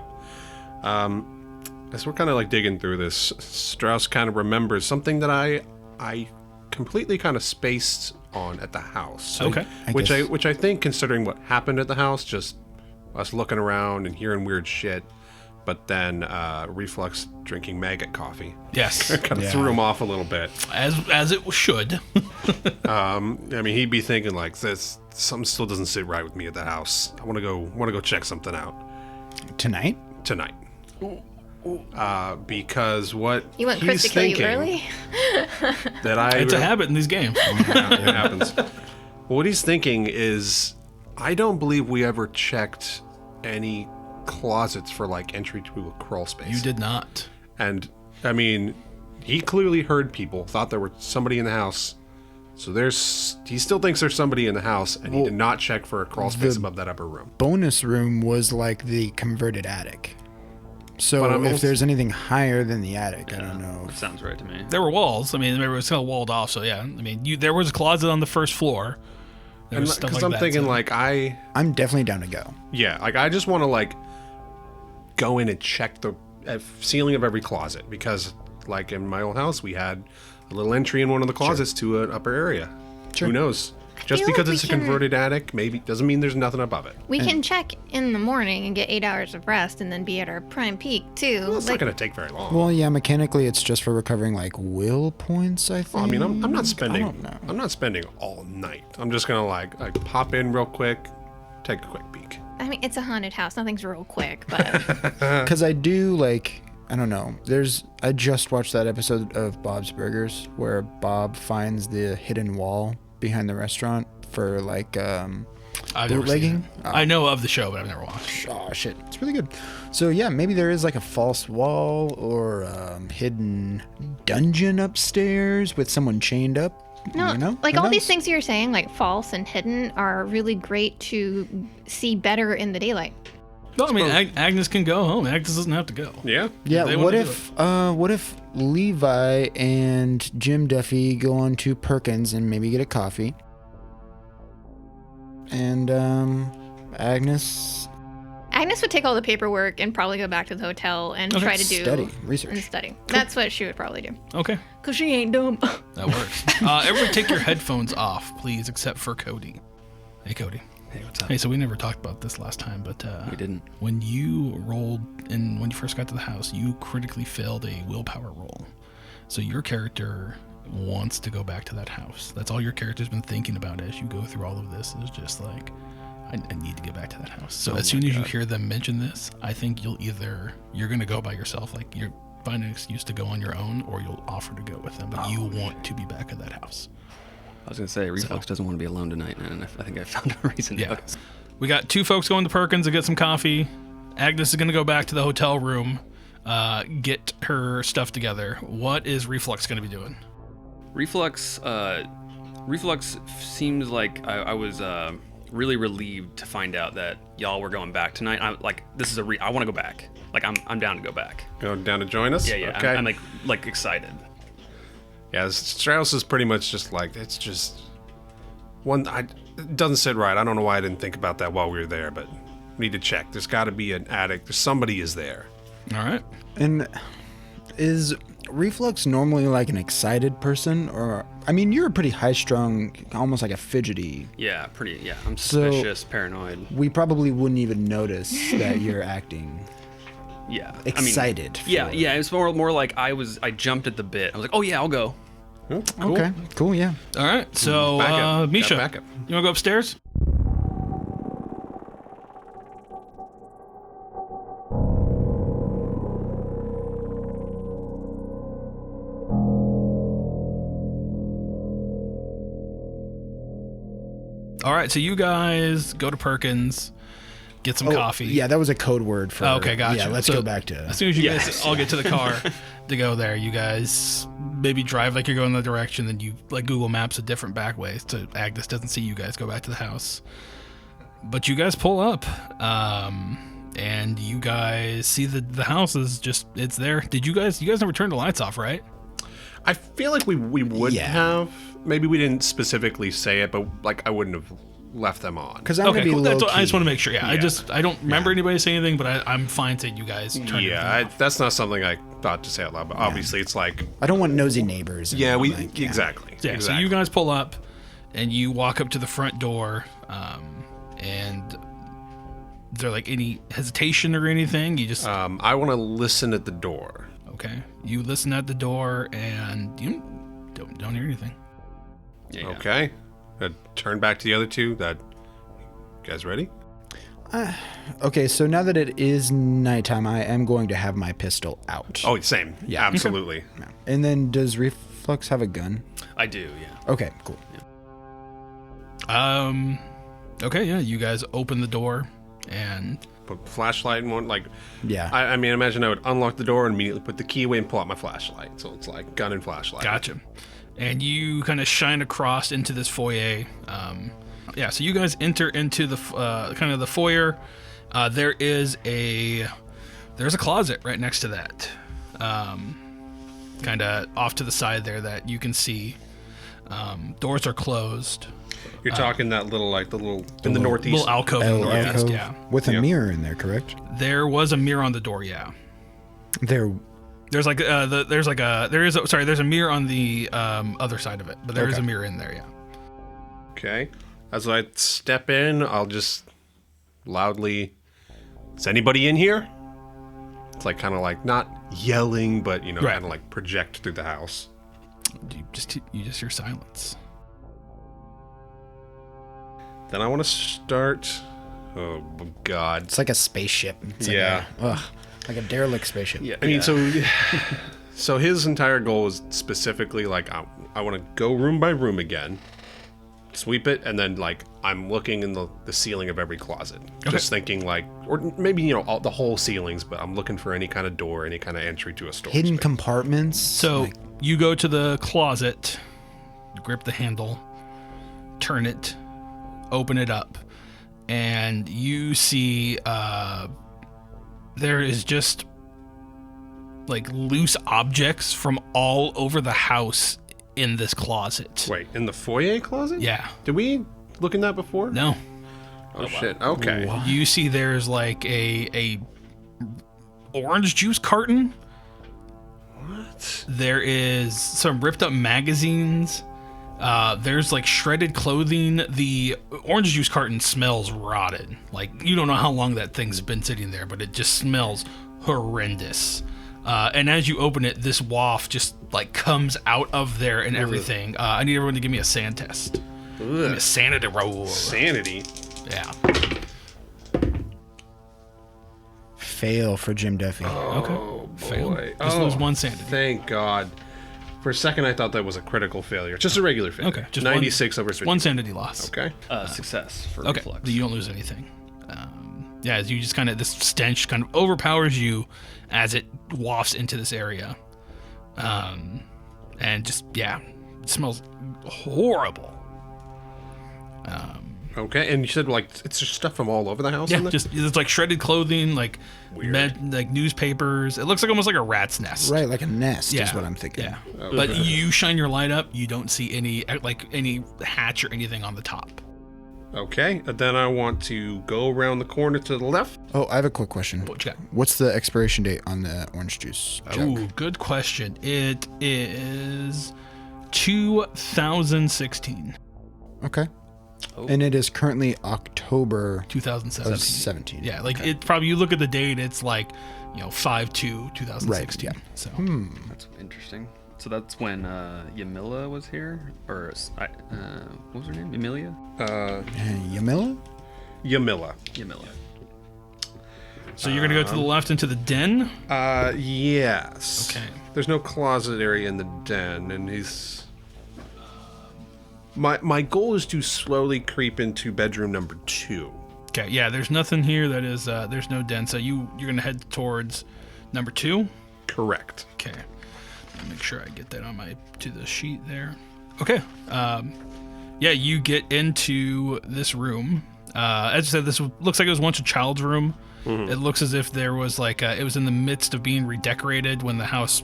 As we're kind of like digging through this, Strauss kind of remembers something that I completely kind of spaced on at the house. Okay. Which I think, considering what happened at the house, just us looking around and hearing weird shit, but then Reflux drinking maggot coffee Yes, kind of threw him off a little bit. as it should. I mean, he'd be thinking like this something still doesn't sit right with me at the house. I want to go check something out Tonight? tonight. Because what You want he's Chris to kill you thinking early? that I It's a habit in these games. Yeah, it happens. What he's thinking is, I don't believe we ever checked any closets for like entry to a crawl space. You did not. And I mean, he clearly heard people, thought there was somebody in the house. So he still thinks there's somebody in the house, and he did not check for a crawl space above that upper room. Bonus room was like the converted attic. But So I'm if also- there's anything higher than the attic, I don't know. That sounds right to me. There were walls. I mean, it was kind of walled off. So yeah, I mean, there was a closet on the first floor. There was stuff Because like I'm that, thinking, so- like, I'm definitely down to go. I just want to, like, go in and check the ceiling of every closet. Because, like, in my old house, we had a little entry in one of the closets to an upper area. Sure. Who knows? Just feel like because we it's a can- converted attic, maybe doesn't mean there's nothing above it. We can check in the morning and get 8 hours of rest and then be at our prime peak, too. Well, it's not going to take very long. Well, yeah, mechanically it's just for recovering like will points, I think. Well, I mean, I'm not spending. I don't know. I'm not spending all night. I'm just gonna like pop in real quick, take a quick peek. I mean, it's a haunted house. Nothing's real quick, but Because I do like, I don't know. I just watched that episode of Bob's Burgers where Bob finds the hidden wall behind the restaurant for like I've never seen bootlegging. it. I know of the show, but I've never watched. Oh shit, it's really good. So yeah, maybe there is like a false wall or hidden dungeon upstairs with someone chained up. no, you know? like Who all these knows? things you're saying, like false and hidden, are really great to see better in the daylight. No, I mean, Agnes can go home. Agnes doesn't have to go. Yeah. Yeah, they what wanna do if Levi and Jim Duffy go on to Perkins and maybe get a coffee? And Agnes Agnes would take all the paperwork and probably go back to the hotel and try to do study, and research. study. That's what she would probably do. Okay, Cause she ain't dumb. that works. Everyone take your headphones off, please, except for Cody. Hey, Cody. Hey, what's up? Hey, so we never talked about this last time, but We didn't. when you rolled and when you first got to the house, you critically failed a willpower roll. So your character wants to go back to that house. That's all your character's been thinking about as you go through all of this, is just like, I need to get back to that house. So as soon as you hear them mention this, I think you're going to go by yourself, like you're find an excuse to go on your own, or you'll offer to go with them, but you want to be back at that house. I was gonna say Reflex doesn't want to be alone tonight, and I think I found a reason. Yeah. Okay. We got two folks going to Perkins to get some coffee. Agnes is going to go back to the hotel room, get her stuff together. What is Reflux going to be doing? Reflux seems like I was really relieved to find out that y'all were going back tonight. I want to go back. Like I'm down to go back. Go down to join us. Yeah. Okay. I'm like excited. Yeah, Strauss is pretty much just like, it's just it doesn't sit right. I don't know why I didn't think about that while we were there, but we need to check. There's got to be an attic. Somebody is there. All right. And is Reflux normally like an excited person, or I mean, you're a pretty high-strung, almost like a fidgety. Yeah, pretty. Yeah, I'm So- suspicious, paranoid. We probably wouldn't even notice that you're acting Yeah, excited. Yeah. It's more like I jumped at the bit. I was like, oh yeah, I'll go. Cool. Okay, cool, yeah. All right. So, Backup. Misha, Got backup. you want to go upstairs? All right. So you guys go to Perkins, get some coffee. Yeah, that was a code word for. Oh, okay, gotcha. Yeah, let's So, go back to. As soon as you guys all get to the car to go there, you guys maybe drive like you're going the direction, then you like Google Maps a different back way so Agnes doesn't see you guys go back to the house. But you guys pull up, and you guys see the house is just, it's there. Did you guys never turned the lights off, right? I feel like we would Yeah. have. Maybe we didn't specifically say it, but like I wouldn't have left them on. Because I'm gonna Okay, be cool. low I just key. want to make sure. Yeah, Yeah. I don't remember anybody saying anything, but I'm fine saying you guys turned everything off. That's not something I thought to say out loud, but obviously it's like, I don't want nosy neighbors. and yeah, like, yeah. exactly. Yeah, so you guys pull up and you walk up to the front door, and is there like any hesitation or anything? You just I want to listen at the door. okay. You listen at the door and you don't hear anything. Yeah. Okay. Turn back to the other two. You guys ready? Okay, so now that it is nighttime, I am going to have my pistol out. Oh, same. Yeah. Absolutely. Yeah. And then does Reflux have a gun? I do, yeah. Okay, cool. Okay, yeah, you guys open the door and Put the flashlight in one. Like, Yeah. I mean, imagine I would unlock the door and immediately put the key away and pull out my flashlight. So it's like gun and flashlight. gotcha. And you kind of shine across into this foyer. Yeah, so you guys enter into the kind of the foyer. There's a closet right next to that, kind of off to the side there that you can see. Doors are closed. You're talking that little, in the northeast. Little alcove in the northeast, Alcove yeah. with a Yeah. mirror in there, correct? There was a mirror on the door, yeah. There. There's a mirror on the other side of it, but there is a mirror in there, yeah. Okay. As I step in, I'll just loudly, is anybody in here? It's like kind of like not yelling, but Right. kind of like project through the house. You just hear silence. Then I want to start. Oh God. It's like a spaceship. It's Yeah. Like a derelict spaceship. Yeah. I mean, so his entire goal is specifically like I want to go room by room again, sweep it, and then like I'm looking in the ceiling of every closet, just thinking like, or maybe the whole ceilings, but I'm looking for any kind of door, any kind of entry to a storage Hidden space. compartments. So you go to the closet, grip the handle, turn it, open it up, and you see there is just like loose objects from all over the house in this closet. Wait, in the foyer closet? Yeah. Did we look in that before? No. Oh shit. Okay. You see there's like a orange juice carton. What? There is some ripped up magazines. There's like shredded clothing. The orange juice carton smells rotted. Like you don't know how long that thing's been sitting there, but it just smells horrendous. And as you open it, this waft just like comes out of there and everything. I need everyone to give me a sand test. Give me a sanity roll. Sanity. Yeah. Fail for Jim Duffy. Oh Failed. boy. Just lose one sanity. Thank God. For a second, I thought that was a critical failure. Just a regular failure. Okay, just 96 over 50. One sanity loss. Okay. Success for Okay, reflux. you don't lose anything. Yeah, as you just kind of, this stench kind of overpowers you as it wafts into this area. And just, yeah, it smells horrible. Okay. And you said like it's just stuff from all over the house. Yeah, in there? just, it's like shredded clothing, like Weird. like newspapers. It looks like almost like a rat's nest. Right, like a nest Yeah. is what I'm thinking. Yeah. But you shine your light up, you don't see any hatch or anything on the top. Okay. And then I want to go around the corner to the left. Oh, I have a quick question. What you got? What's the expiration date on the orange juice jug? Ooh, good question. It is 2016. Okay. And it is currently October 2017. of 17. Yeah, like it probably, you look at the date, it's like, 5/2/2016. Right, yeah. So That's interesting. So that's when Yamila was here, or what was her name? Emilia? Yamila? Yamila. Yamila. So you're gonna go to the left into the den. Yes. Okay. There's no closet area in the den, and he's. My goal is to slowly creep into bedroom number 2. Okay, yeah. There's nothing here that is. There's no den. So you're gonna head towards number 2. Correct. Okay. Let me make sure I get that on to the sheet there. Okay. Yeah, you get into this room. As I said, this looks like it was once a child's room. It looks as if there was like it was in the midst of being redecorated when the house.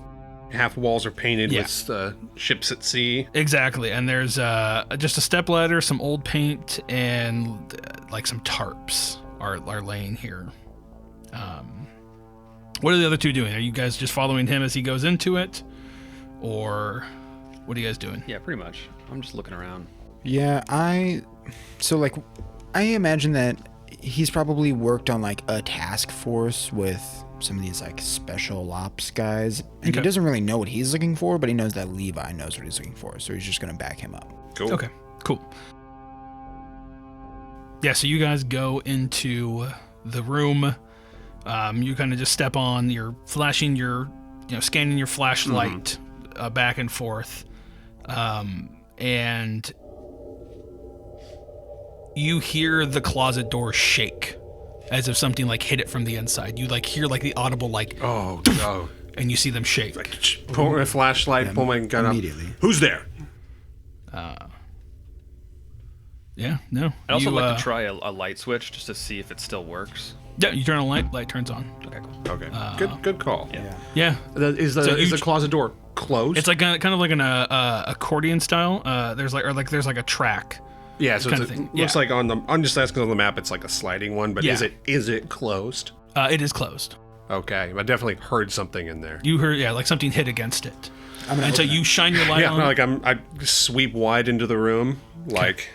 Half walls are painted Yeah. with ships at sea. Exactly, and there's just a stepladder, some old paint, and like some tarps are laying here. What are the other two doing? Are you guys just following him as he goes into it, or what are you guys doing? Yeah, pretty much. I'm just looking around. Yeah, I imagine that he's probably worked on like a task force with some of these like special ops guys, and Okay. he doesn't really know what he's looking for, but he knows that Levi knows what he's looking for, so he's just gonna back him up. Cool. Okay, cool. Yeah, so you guys go into the room. You kind of just step on, you're flashing your, scanning your flashlight back and forth. And you hear the closet door shake as if something like hit it from the inside. You like hear like the audible like, Oh, no. and you see them shake. Like, pull my flashlight, pull my gun immediately. up. Who's there? Yeah, no. I'd also You, like to try a light switch just to see if it still works. Yeah, you turn on a light turns on. Okay, cool. Okay. Good call. Yeah. Is the you- closet door closed? It's like kind of like an accordion style. There's like a track. yeah, so kind it's of thing, looks yeah. like I'm just asking on the map it's like a sliding one, but Yeah. is it closed? It is closed. Okay. I definitely heard something in there. You heard, like something hit against it. gonna And so open you shine your light Yeah, on. like I sweep wide into the room, like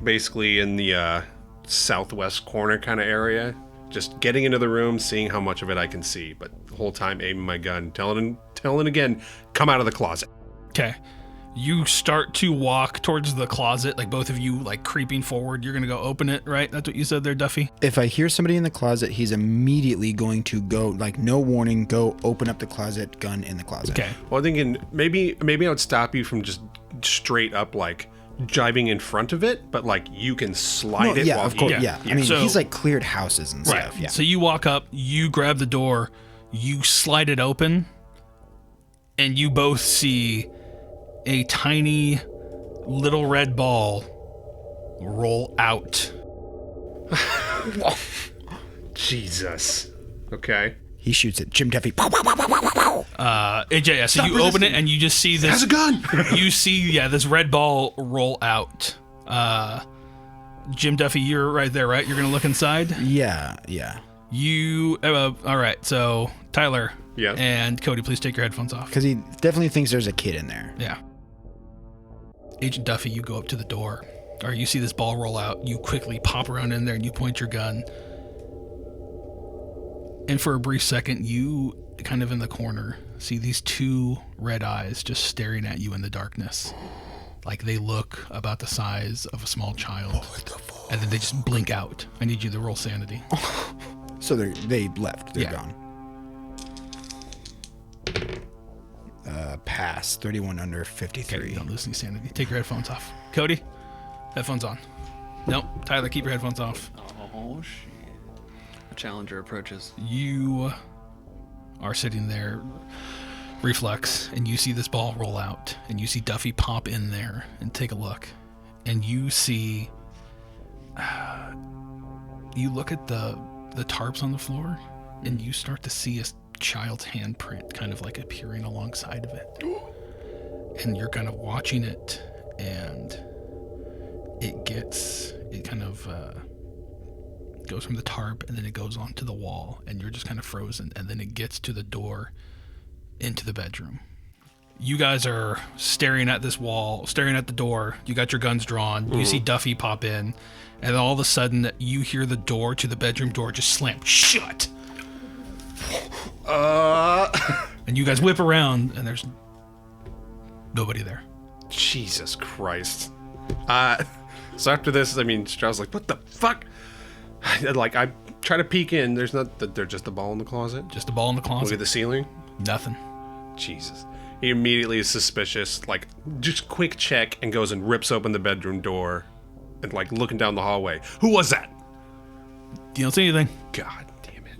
basically in the southwest corner kind of area, just getting into the room, seeing how much of it I can see, but the whole time aiming my gun, telling again, come out of the closet. Okay. You start to walk towards the closet, like both of you like creeping forward. You're gonna go open it, right? That's what you said there, Duffy? If I hear somebody in the closet, he's immediately going to go, like, no warning, go open up the closet, gun in the closet. Okay. Well, I'm thinking maybe I would stop you from just straight up like driving in front of it, but like you can slide No, it. yeah, while of course, you, yeah. I mean, So- he's like cleared houses and Right. stuff. Yeah. So you walk up, you grab the door, you slide it open, and you both see a tiny little red ball roll out. Jesus. Okay. He shoots it. Jim Duffy. Yeah, so you open it and you just see this. Has a gun. You see, this red ball roll out. Jim Duffy, you're right there, right? You're gonna look inside. Yeah. All right. So Tyler, Yeah. and Cody, please take your headphones off. Because he definitely thinks there's a kid in there. Yeah. Agent Duffy, you go up to the door, or you see this ball roll out. You quickly pop around in there and you point your gun. And for a brief second, you kind of in the corner see these two red eyes just staring at you in the darkness. Like they look about the size of a small child. And then they just blink out. I need you to roll sanity. So they left. They're Yeah. gone. Pass. 31 under 53. Okay, don't lose any sanity. Take your headphones off. Cody, headphones on. Nope. Tyler, keep your headphones off. Oh shit! A challenger approaches. You are sitting there, reflex, and you see this ball roll out, and you see Duffy pop in there and take a look, and you see, you look at the tarps on the floor, and you start to see a child's handprint kind of like appearing alongside of it, and you're kind of watching it, and it kind of goes from the tarp and then it goes onto the wall and you're just kind of frozen, and then it gets to the door into the bedroom. You guys are staring at this wall, staring at the door. You got your guns drawn. You see Duffy pop in, and all of a sudden you hear the door to the bedroom door just slam shut. And you guys whip around and there's nobody there. Jesus Christ. So after this, I mean, Strauss like, what the fuck? Like, I try to peek in. There's just a ball in the closet. Just a ball in the Look at closet. the ceiling. Nothing. Jesus. He immediately is suspicious. Like, just quick check and goes and rips open the bedroom door and, like, looking down the hallway. Who was that? You don't see anything. God damn it.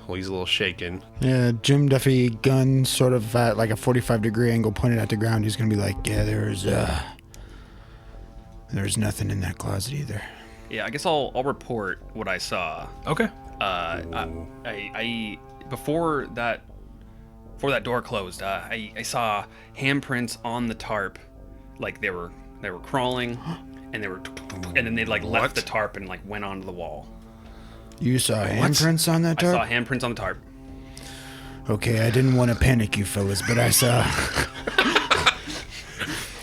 Well, he's a little shaken. Yeah, Jim Duffy, gun sort of at like a 45-degree angle pointed at the ground. He's going to be like, yeah, there's nothing in that closet either. Yeah, I guess I'll report what I saw. Okay. I before that door closed, I saw handprints on the tarp, like they were crawling, and and then they like left What? the tarp and like went onto the wall. You saw handprints on that I saw tarp? handprints on the tarp. Okay, I didn't want to panic you fellas, but I saw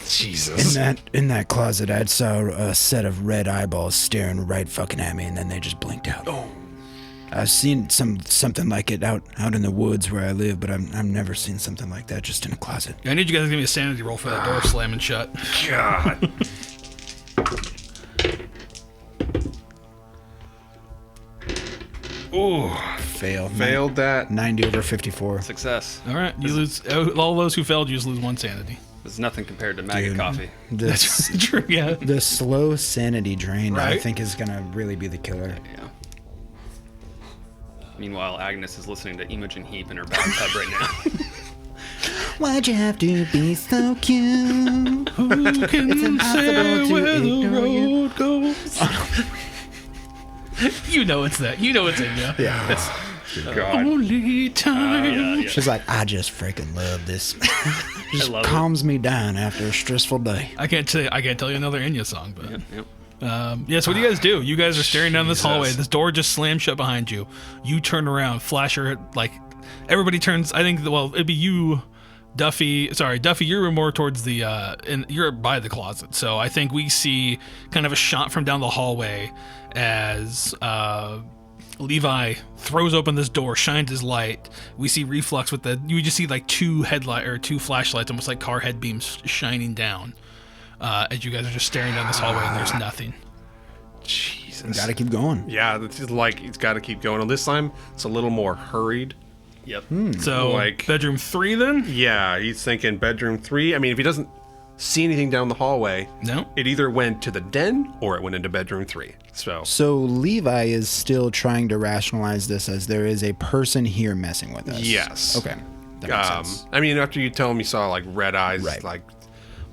Jesus. in that closet I saw a set of red eyeballs staring right fucking at me, and then they just blinked out. Oh. I've seen something like it out in the woods where I live, but I've never seen something like that just in a closet. I need you guys to give me a sanity roll for that door slamming shut. God. Ooh, Fail. failed that. 90 over 54. Success. All right, you lose all those who failed. You just lose 1 sanity. It's nothing compared to maggot Dude. coffee. This, True. Yeah. the slow sanity drain, I Right. think, is going to really be the killer. Yeah. Meanwhile, Agnes is listening to Imogen Heap in her bathtub right now. Why'd you have to be so cute? Who can impossible say to where the ignore you. road goes? You know it's that. You know it's in you. Yeah. God. Only time. yeah. She's like, I just freaking love this. Just love it. calms me down after a stressful day. I can't tell you another Enya song, but Yep. so what do you guys do? You guys are staring down this Jesus. hallway. This door just slammed shut behind you. You turn around, flasher, like everybody turns. I think it'd be you, Duffy. Sorry, Duffy. You're more towards the and you're by the closet. So I think we see kind of a shot from down the hallway as Levi throws open this door, shines his light. We see Reflux with you just see like two flashlights, almost like car head beams shining down. As you guys are just staring down this hallway and there's nothing. Jesus. Gotta keep going. Yeah, it's just like it's got to keep going. And this time, it's a little more hurried. Yep. So Like- bedroom 3 then? Yeah, he's thinking bedroom 3. I mean, if he doesn't see anything down the hallway, No. it either went to the den or it went into bedroom 3. So Levi is still trying to rationalize this as there is a person here messing with us. yes. Okay. That makes sense. I mean, after you tell him you saw like red eyes, Right. like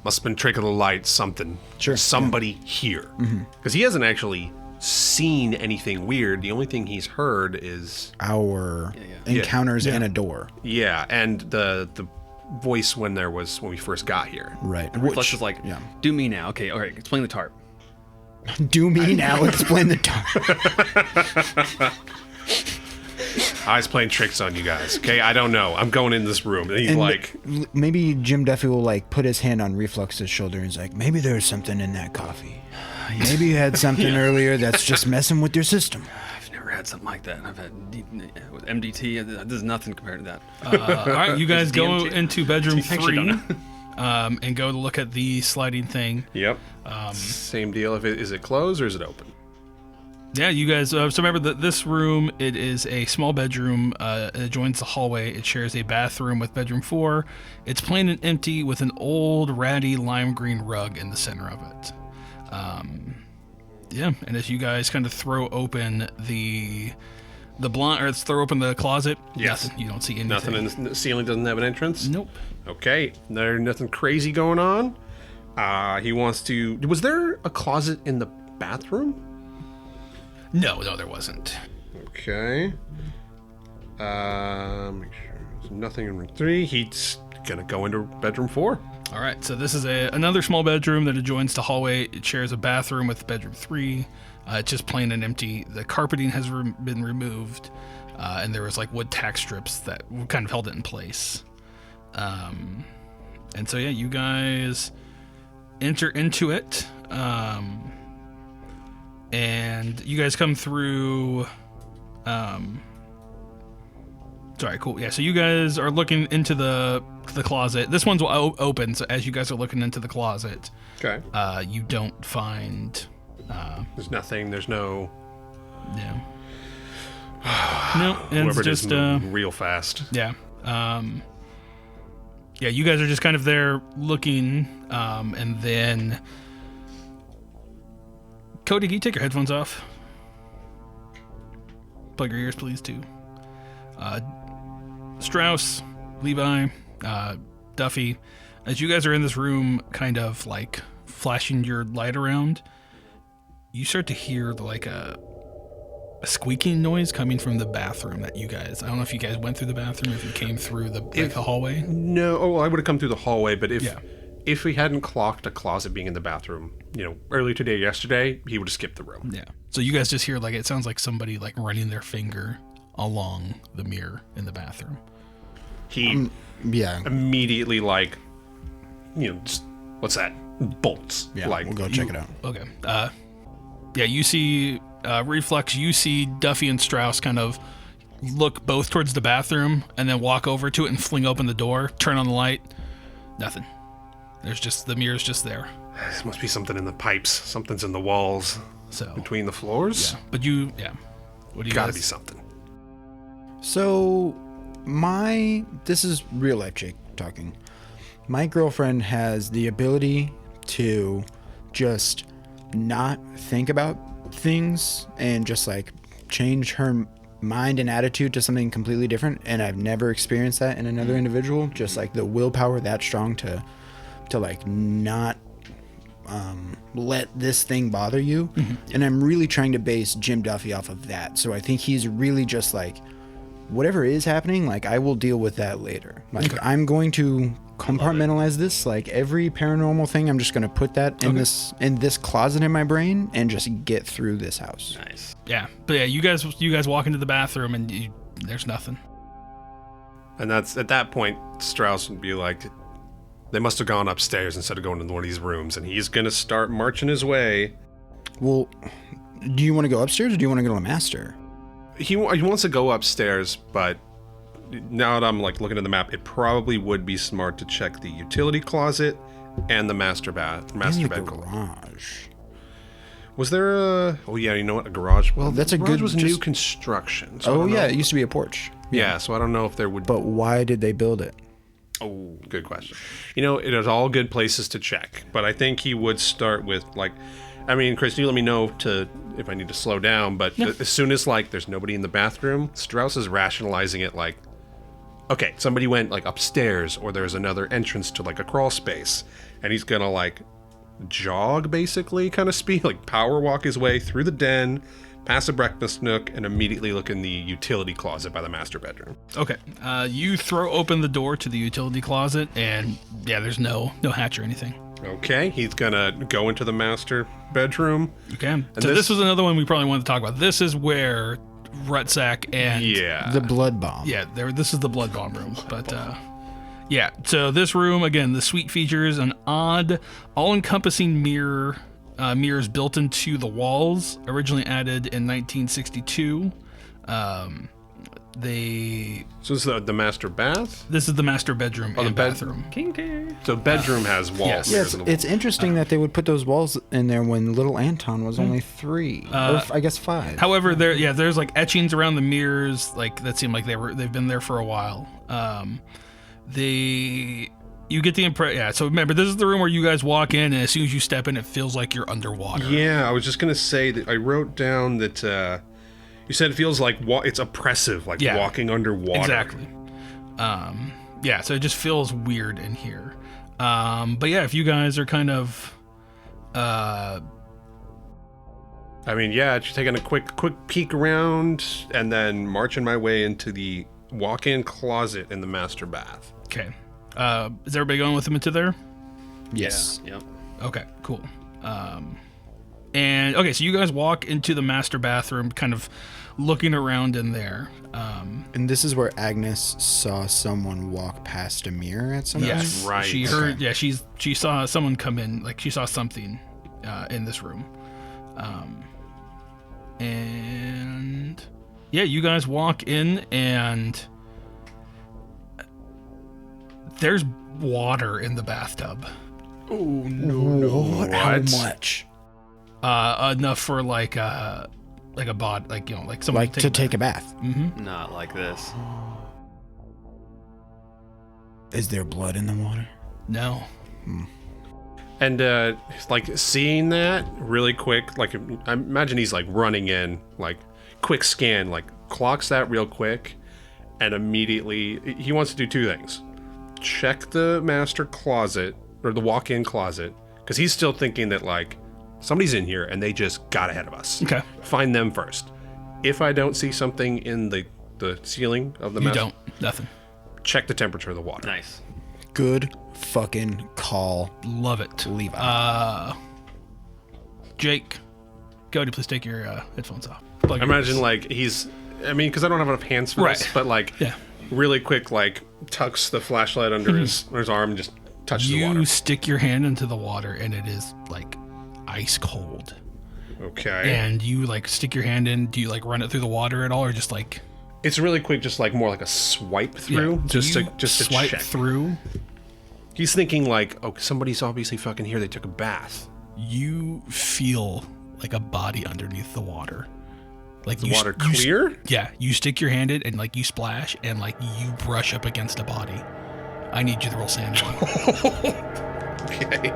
must have been trick of the light, something. Sure, Somebody here. Because he hasn't actually seen anything weird. The only thing he's heard is Our encounters Yeah. in a door. and the voice when we first got here. Right. Reflex is like, do me now. Okay, all right, explain the tarp. Do me now. Explain the time. I was playing tricks on you guys. Okay, I don't know. I'm going in this room. And he's And like, maybe Jim Duffy will like put his hand on Reflux's shoulder and he's like, maybe there's something in that coffee. Maybe you had something earlier that's just messing with your system. I've never had something like that. I've had with MDT. There's nothing compared to that. All right, you guys go DMT. into bedroom Actually, 3 don't and go to look at the sliding thing. yep. Same deal. Is it closed or is it open? Yeah, you guys. So remember that this room, it is a small bedroom. It adjoins the hallway. It shares a bathroom with bedroom 4. It's plain and empty with an old, ratty lime green rug in the center of it. And as you guys kind of throw open the blind, or throw open the closet, Yes. nothing, you don't see anything. Nothing in the ceiling doesn't have an entrance? Nope. Okay, there's nothing crazy going on. He wants to. Was there a closet in the bathroom? No, there wasn't. Okay. Make sure there's nothing in room 3. He's gonna go into bedroom 4. All right, so this is another small bedroom that adjoins the hallway. It shares a bathroom with bedroom 3. It's just plain and empty. The carpeting has been removed, and there was like wood tack strips that kind of held it in place. And so yeah, you guys enter into it, and you guys come through. Sorry, cool. Yeah, so you guys are looking into the closet. This one's open, so as you guys are looking into the closet, Okay. you don't find. There's nothing. There's no. Yeah. No, and Whoever it's it is just moving real fast. yeah. Yeah, you guys are just kind of there looking, and then Cody, can you take your headphones off? Plug your ears, please, too. Strauss, Levi, Duffy, as you guys are in this room, kind of like flashing your light around, you start to hear like a squeaking noise coming from the bathroom that you guys. I don't know if you guys went through the bathroom, if you came through the hallway. No. Oh, well, I would have come through the hallway, but Yeah. if we hadn't clocked a closet being in the bathroom, earlier today, yesterday, he would have skipped the room. Yeah. So you guys just hear like it sounds like somebody like running their finger along the mirror in the bathroom. He Yeah. immediately just, what's that? Bolts. Yeah. Like We'll go check it out. Okay. Yeah, you see Reflex, you see Duffy and Strauss kind of look both towards the bathroom and then walk over to it and fling open the door, turn on the light. Nothing. There's just the mirror's just there. This must be something in the pipes. Something's in the walls So between the floors. yeah. But what do you Gotta guys? be something. So, this is real life Jake talking. My girlfriend has the ability to just not think about things and just like change her mind and attitude to something completely different. And I've never experienced that in another individual. Just like the willpower that strong to like not let this thing bother you. And I'm really trying to base Jim Duffy off of that. So I think he's really just like, whatever is happening, like I will deal with that later. Like I'm going to compartmentalize this. Like every paranormal thing, I'm just going to put that in this closet in my brain and just get through this house. Nice. Yeah, but yeah, you guys walk into the bathroom and there's nothing. And that's at that point, Strauss would be like, they must have gone upstairs instead of going into one of these rooms, and he's gonna start marching his way. Well, do you want to go upstairs or do you want to go to the master? He wants to go upstairs, but now that I'm like looking at the map, it probably would be smart to check the utility closet and the master bedroom. Garage. Was there a? Oh yeah, you know what? A garage. Well, that's the a garage good- was just- new construction. So I Oh don't yeah, know. it used to be a porch. Yeah, so I don't know if there would. But why did they build it? Oh, good question. You know, it is all good places to check, but I think he would start with like, I mean, Chris, you let me know if I need to slow down. But as soon as like there's nobody in the bathroom, Strauss is rationalizing it like, okay, somebody went like upstairs, or there's another entrance to like a crawl space, and he's gonna like jog basically, kind of speed, like power walk his way through the den, past the breakfast nook, and immediately look in the utility closet by the master bedroom. Okay, you throw open the door to the utility closet, and yeah, there's no hatch or anything. Okay, he's gonna go into the master bedroom. Okay, so this was another one we probably wanted to talk about. This is where Rutsack and The blood bomb. yeah, this is the blood bomb room. But yeah, so this room again, the suite features an odd, all-encompassing mirrors built into the walls, originally added in 1962. So this is the master bath. This is the master bedroom and the bed- bathroom. So bedroom has walls. yes. Yeah, mirrors in the it's walls. interesting that they would put those walls in there when little Anton was only 3, or I guess 5. However, there's like etchings around the mirrors, like that seem like they've been there for a while. You get the impression. Yeah. So remember, this is the room where you guys walk in, and as soon as you step in, it feels like you're underwater. Yeah, I was just gonna say that I wrote down that you said it feels like it's oppressive, like Yeah. walking underwater. Exactly. Yeah. So it just feels weird in here. But yeah, if you guys are kind of, I mean, yeah, just taking a quick peek around, and then marching my way into the walk-in closet in the master bath. okay. Is everybody going with them into there? Yes. Yeah. Yep. Okay, cool. And okay, so you guys walk into the master bathroom, kind of looking around in there. And this is where Agnes saw someone walk past a mirror at some point? Yes, Right. She heard. Yeah, she saw someone come in. Like she saw something in this room. And yeah, you guys walk in, and there's water in the bathtub. What? How What? much? Enough for like a bod, like like someone Like to take a bath. Not like this. Is there blood in the water? No. And like seeing that really quick, like I imagine he's like running in, like quick scan, like clocks that real quick, and immediately he wants to do 2 things: check the master closet or the walk-in closet, because he's still thinking that like somebody's in here and they just got ahead of us. Okay. Find them first. If I don't see something in the ceiling of the You master, don't. Nothing. check the temperature of the water. Nice. Good fucking call. Love it. Levi. Jake, Cody, please take your headphones off. Plug I your imagine ears. like because I don't have enough hands for this, Right. but like Yeah. really quick, like tucks the flashlight under his arm and just touches the water. You stick your hand into the water, and it is like ice cold. Okay. And you like stick your hand in. Do you like run it through the water at all, or just like It's really quick, just like more like a swipe through, So just you to swipe check. through? He's thinking like, oh, somebody's obviously fucking here. They took a bath. You feel like a body underneath the water. Like The water clear? Yeah, you stick your hand in and like you splash and like you brush up against a body. I need you to roll sanity. Okay.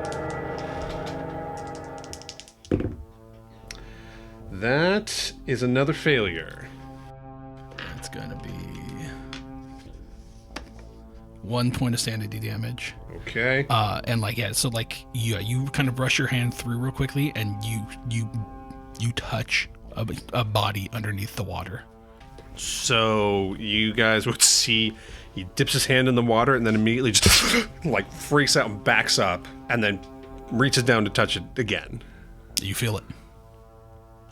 That is another failure. It's gonna be 1 point of sanity damage. Okay. And like so like you kind of brush your hand through real quickly and you touch a body underneath the water. So you guys would see he dips his hand in the water and then immediately just like freaks out and backs up and then reaches down to touch it again. You feel it.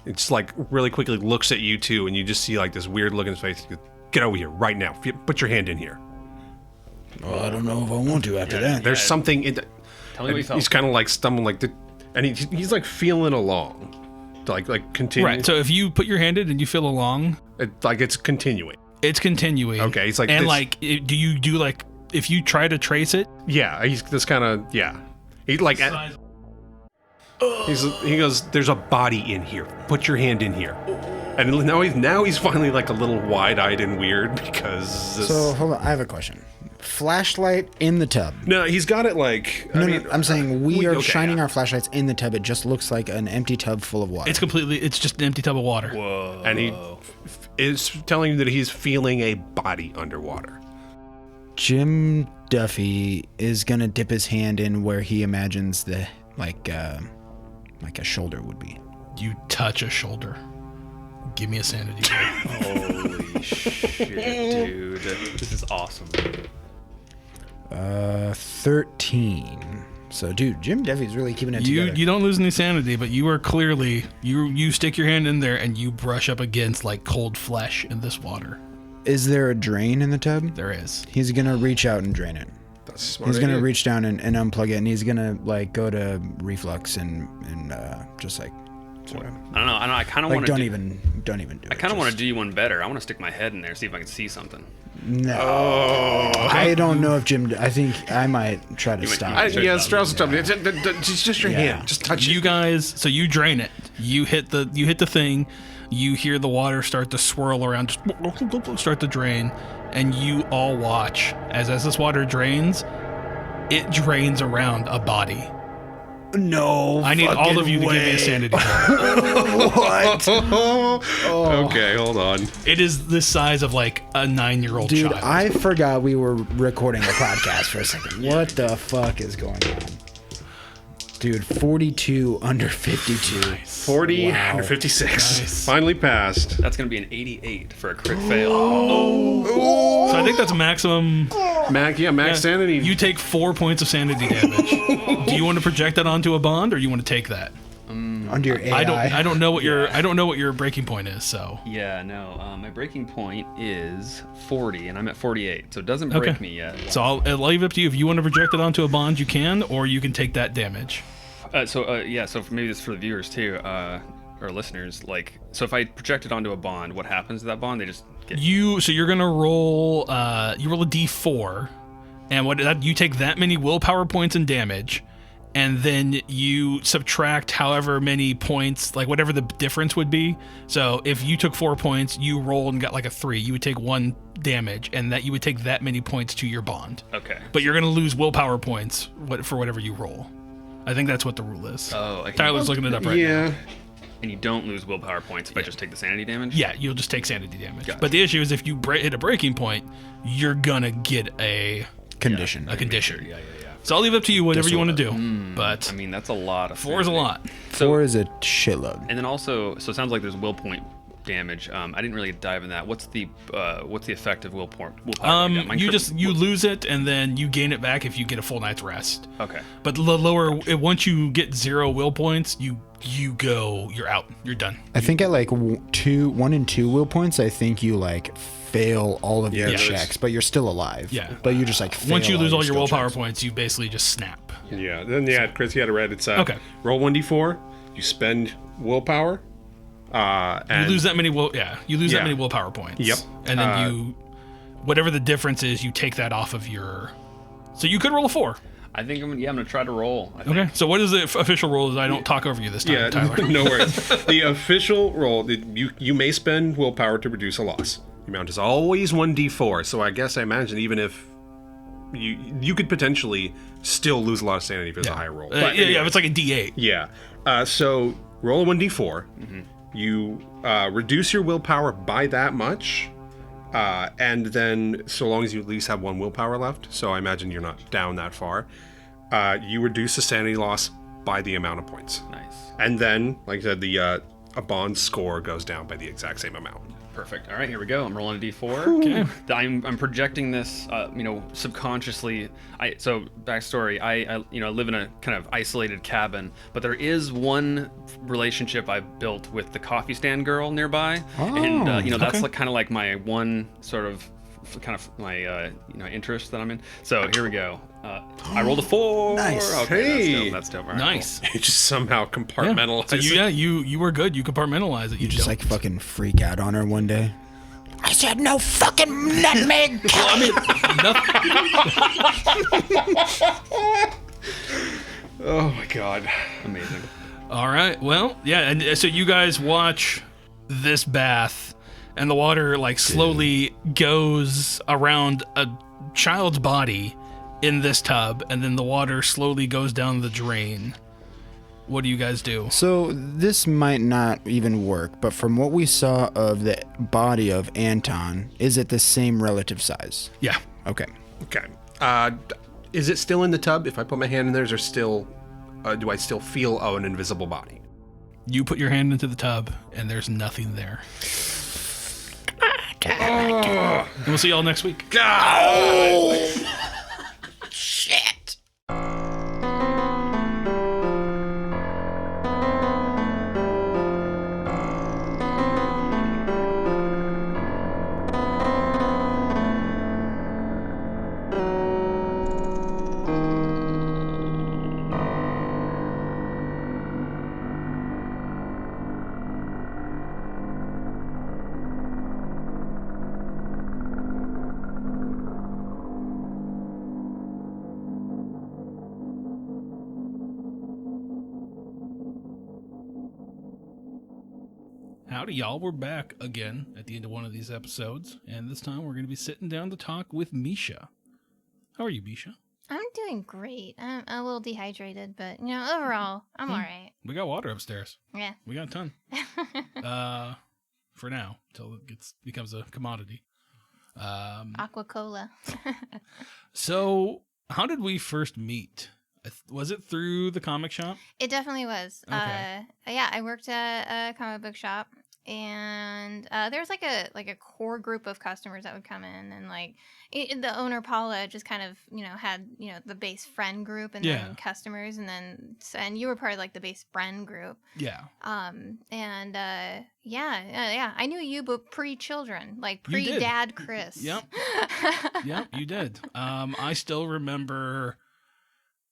It's like really quickly looks at you two and you just see like this weird look in his face. He goes, "Get over here right now. Put your hand in here." Well, I don't know if I want to after that. There's something in the, Tell me what you felt. he's kind of like stumbling like and he's like feeling along. Like continue. Right. So if you put your hand in and you feel along, Like it's continuing. it's continuing. Okay, it's like and this- like do you do like if you try to trace it? Yeah, he's this kind of He like he goes, "There's a body in here. Put your hand in here." And now he's finally like a little wide-eyed and weird because this, So hold on, I have a question. Flashlight in the tub. no, he's got it like No, I'm saying we are okay, shining yeah. our flashlights in the tub. It just looks like an empty tub full of water. It's just an empty tub of water. Whoa. and he is telling you that he's feeling a body underwater. Jim Duffy is gonna dip his hand in where he imagines the like a shoulder would be. You touch a shoulder. Give me a sanity. Holy shit, dude. This is awesome. 13. So, dude, Jim Duffy's really keeping it You together. you don't lose any sanity, but you are clearly you stick your hand in there and you brush up against like cold flesh in this water. Is there a drain in the tub? There is. He's gonna reach out and drain it. That's a smart He's gonna idea. reach down and unplug it, and he's gonna like go to reflux and just like sort of I don't know. I kind of like want to don't do. even do it. I kind of want to do you one better. I want to stick my head in there, see if I can see something. No, I don't know if Jim. I think I might try to stop. it. Yeah, Strauss is jumping. Just your hand. Just touch You it. guys, so you drain it. You hit the thing. You hear the water start to swirl around, just start to drain, and you all watch as this water drains. It drains around a body. No, I need all of you to give me a sanity roll. What? Okay, hold on. It is the size of like a 9-year-old Dude, child. I forgot we were recording a podcast for a second. What the fuck is going on? Dude, 42 under 52. 40 Wow. under 56. Nice. Finally passed. That's gonna be an 88 for a crit fail. So I think that's maximum. Max sanity. You take 4 points of sanity damage. Do you want to project that onto a bond, or you want to take that? Under your AI. I don't know what your breaking point is. So Yeah, no. My breaking point is 40, and I'm at 48, so it doesn't break Okay. me yet. So I'll leave it up to you. If you want to project it onto a bond, you can, or you can take that damage. So maybe this is for the viewers too, or listeners. Like, so if I project it onto a bond, what happens to that bond? They just get. So you're gonna roll. You roll a d4, and you take that many willpower points and damage, and then you subtract however many points, like whatever the difference would be. So if you took 4 points, you rolled and got like a 3, you would take 1 damage, and that you would take that many points to your bond. Okay. But you're gonna lose willpower points for whatever you roll. I think that's what the rule is. Oh, okay. Tyler's looking it up right now. Yeah. And you don't lose willpower points if I just take the sanity damage? Yeah, you'll just take sanity damage. Gotcha. But the issue is if you hit a breaking point, you're gonna get a Condition. condition. Yeah. So I'll leave it up to you, whatever you want to do. But I mean, that's a lot of 4 is a sanity. lot. 4 is a shitload. And then also, so it sounds like there's will point damage. I didn't really dive in that. What's the effect of willpower? Mine You crit- you lose it and then you gain it back if you get a full night's rest. Okay. But the lower, once you get 0 will points, you're out. You're done. I think at like 1 and 2 will points, I think you like fail all of your there's- checks, but you're still alive. Yeah. But you just like fail Once you lose all your skill willpower checks. points, you basically just snap. Yeah. Then Chris, you had it right. It's Okay. roll 1d4. You spend willpower. And You lose that many you lose Yeah. that many willpower points. Yep. And then whatever the difference is, you take that off of your. So you could roll a 4. I think I'm gonna try to roll. I think. Okay. So what is the official rule? Is I don't talk over you this time, Yeah, Tyler. no worries. The official roll, you may spend willpower to reduce a loss. Your amount is always 1d4, so I imagine even if you could potentially still lose a lot of sanity if it's a higher roll. But yeah, if it's like a D8. Yeah. So roll a 1d4. You reduce your willpower by that much, and then so long as you at least have 1 willpower left, so I imagine you're not down that far, you reduce the sanity loss by the amount of points. Nice. And then, like I said, a bond score goes down by the exact same amount. Perfect. All right, here we go. I'm rolling a d4. Okay. I'm projecting this, subconsciously. So backstory. I live in a kind of isolated cabin, but there is one relationship I've built with the coffee stand girl nearby, and that's like kind of like my one sort of my interest that I'm in. So here we go. I rolled a 4. Nice. Okay, Hey. that's dope. All right, Nice. You just somehow compartmentalize So it. you were good. You compartmentalize it. You just like fucking freak out on her one day. I said no fucking nutmeg. Oh my god. Cool. Amazing. All right. Well, yeah. And so you guys watch this bath, and the water like slowly goes around a child's body in this tub, and then the water slowly goes down the drain. What do you guys do? So this might not even work, but from what we saw of the body of Anton, is it the same relative size? Yeah. Okay. Okay. Is it still in the tub? If I put my hand in there, is there still? Do I still feel an invisible body? You put your hand into the tub, and there's nothing there. And we'll see y'all next week. Shit. Howdy, y'all. We're back again at the end of one of these episodes, and this time we're going to be sitting down to talk with Misha. How are you, Misha? I'm doing great. I'm a little dehydrated, but overall, I'm all right. We got water upstairs. Yeah. We got a ton. For now, till it becomes a commodity. Aqua Cola. So, how did we first meet? Was it through the comic shop? It definitely was. Okay. Yeah, I worked at a comic book shop, and there was like a core group of customers that would come in, and the owner Paula just kind of had the base friend group, and then customers, and you were part of like the base friend group. Yeah. Yeah. I knew you, but pre-children, like You did. pre-dad Chris. Yep. Yep, you did. I still remember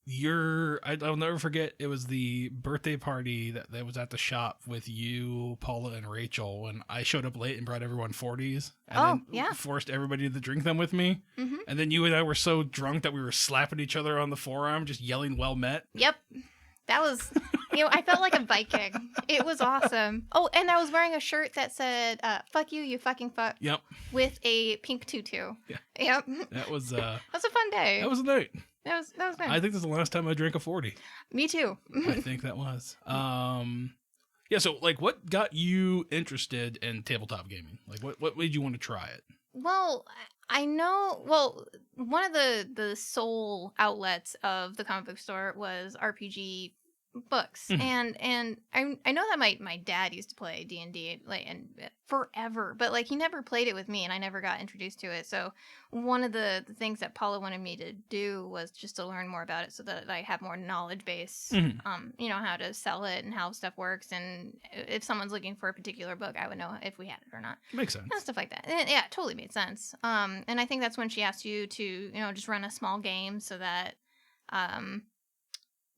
I'll never forget, it was the birthday party that was at the shop with you, Paula, and Rachel, when I showed up late and brought everyone 40s and forced everybody to drink them with me. Mm-hmm. And then you and I were so drunk that we were slapping each other on the forearm, just yelling, "Well met." Yep. That was, I felt like a Viking. It was awesome. Oh, and I was wearing a shirt that said, "Fuck you, you fucking fuck." Yep. With a pink tutu. Yeah. Yep. That was That was a fun day. that was a night. That was fun. I think this is the last time I drank a 40. Me too. I think that was. Yeah, so what got you interested in tabletop gaming? What made you want to try it? Well, I know. Well, one of the sole outlets of the comic book store was RPG books, and I know that my dad used to play D&D and forever, but he never played it with me, and I never got introduced to it. So one of the things that Paula wanted me to do was just to learn more about it, so that I have more knowledge base, how to sell it and how stuff works, and if someone's looking for a particular book, I would know if we had it or not. Makes sense. And stuff like that. And yeah, it totally made sense. And I think that's when she asked you to just run a small game, so that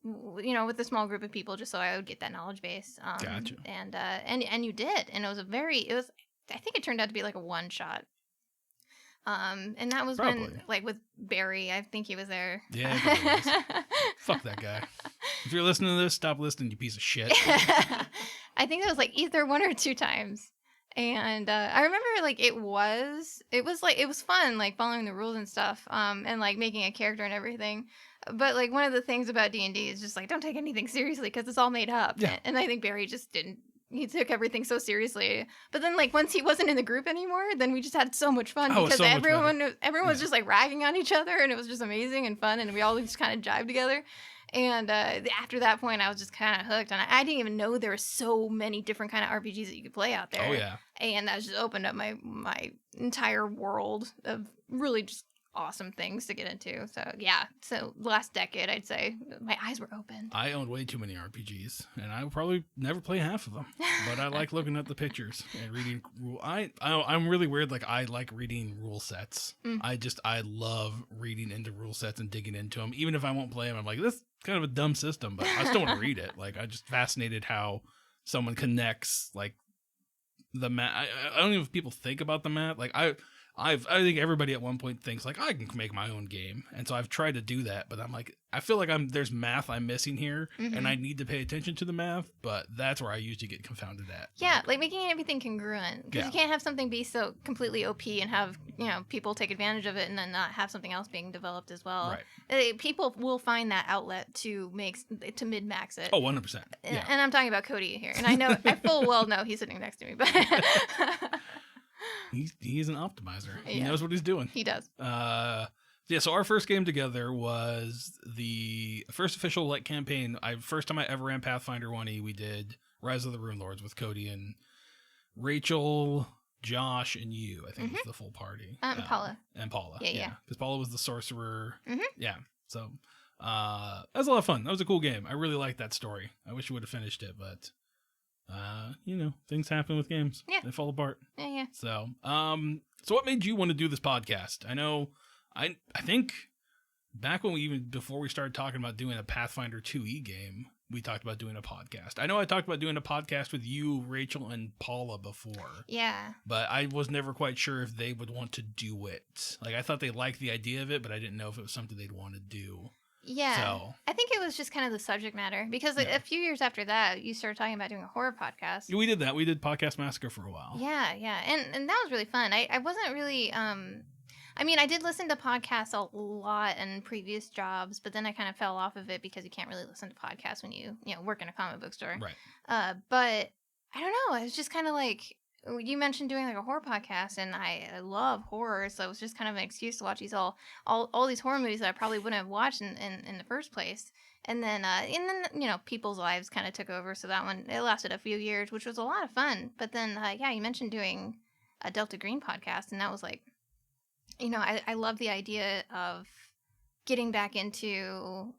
with a small group of people, just so I would get that knowledge base. Gotcha. And you did, and it was I think it turned out to be like a one shot. And that was Probably. when, like, with Barry, I think he was there. Yeah. it was. Fuck that guy. If you're listening to this, stop listening, you piece of shit. I think that was like either 1 or 2 times. And I remember like it was fun, like following the rules and stuff, and like making a character and everything. But like one of the things about D&D is just like don't take anything seriously because it's all made up. Yeah. And I think Barry just didn't. He took everything so seriously. But then like once he wasn't in the group anymore, then we just had so much fun because so much everyone was just like ragging on each other, and it was just amazing and fun, and we all just kind of jived together. And after that point, I was just kind of hooked, and I didn't even know there were so many different kind of RPGs that you could play out there. Oh, yeah. And that just opened up my entire world of really just awesome things to get into. So yeah, so last decade, I'd say my eyes were open. I owned way too many RPGs, and I will probably never play half of them. But I like looking at the pictures and reading rule. I'm really weird. Like I like reading rule sets. I love reading into rule sets and digging into them. Even if I won't play them, I'm like, this is kind of a dumb system, but I still want to read it. Like I'm just fascinated how someone connects like the map. I don't even know if people think about the map. Like I think everybody at one point thinks like I can make my own game, and so I've tried to do that, but I'm like I feel like there's math I'm missing here, and I need to pay attention to the math, but that's where I usually get confounded at. Yeah, like making everything congruent, because Yeah. you can't have something be so completely OP and have people take advantage of it, and then not have something else being developed as well. Right. People will find that outlet to mid max it. Oh, 100%. And, Yeah. and I'm talking about Cody here, and I full well know he's sitting next to me, but He's an optimizer. He Yeah. knows what he's doing. he does. Yeah, so our first game together was the first official campaign. First time I ever ran Pathfinder 1E, we did Rise of the Rune Lords with Cody and Rachel, Josh, and you. I think was the full party. Paula. And Paula. Yeah. Because Paula was the sorcerer. Yeah. So that was a lot of fun. That was a cool game. I really liked that story. I wish we would have finished it, but things happen with games. Yeah. They fall apart. Yeah. So, so what made you want to do this podcast? I know, I think back when before we started talking about doing a Pathfinder 2E game, we talked about doing a podcast. I know I talked about doing a podcast with you, Rachel, and Paula before. Yeah. But I was never quite sure if they would want to do it. Like, I thought they liked the idea of it, but I didn't know if it was something they'd want to do. Yeah. So- I think it was just kind of the subject matter, because a few years after that, you started talking about doing a horror podcast. We did that. We did Podcast Massacre for a while. Yeah. And that was really fun. I wasn't really I did listen to podcasts a lot in previous jobs, but then I kind of fell off of it because you can't really listen to podcasts when you work in a comic book store. Right. But I don't know. I was just kind of like, you mentioned doing like a horror podcast, and I love horror, so it was just kind of an excuse to watch these all these horror movies that I probably wouldn't have watched in the first place. And then people's lives kind of took over, so that one, it lasted a few years, which was a lot of fun. But then you mentioned doing a Delta Green podcast, and that was like, I love the idea of getting back into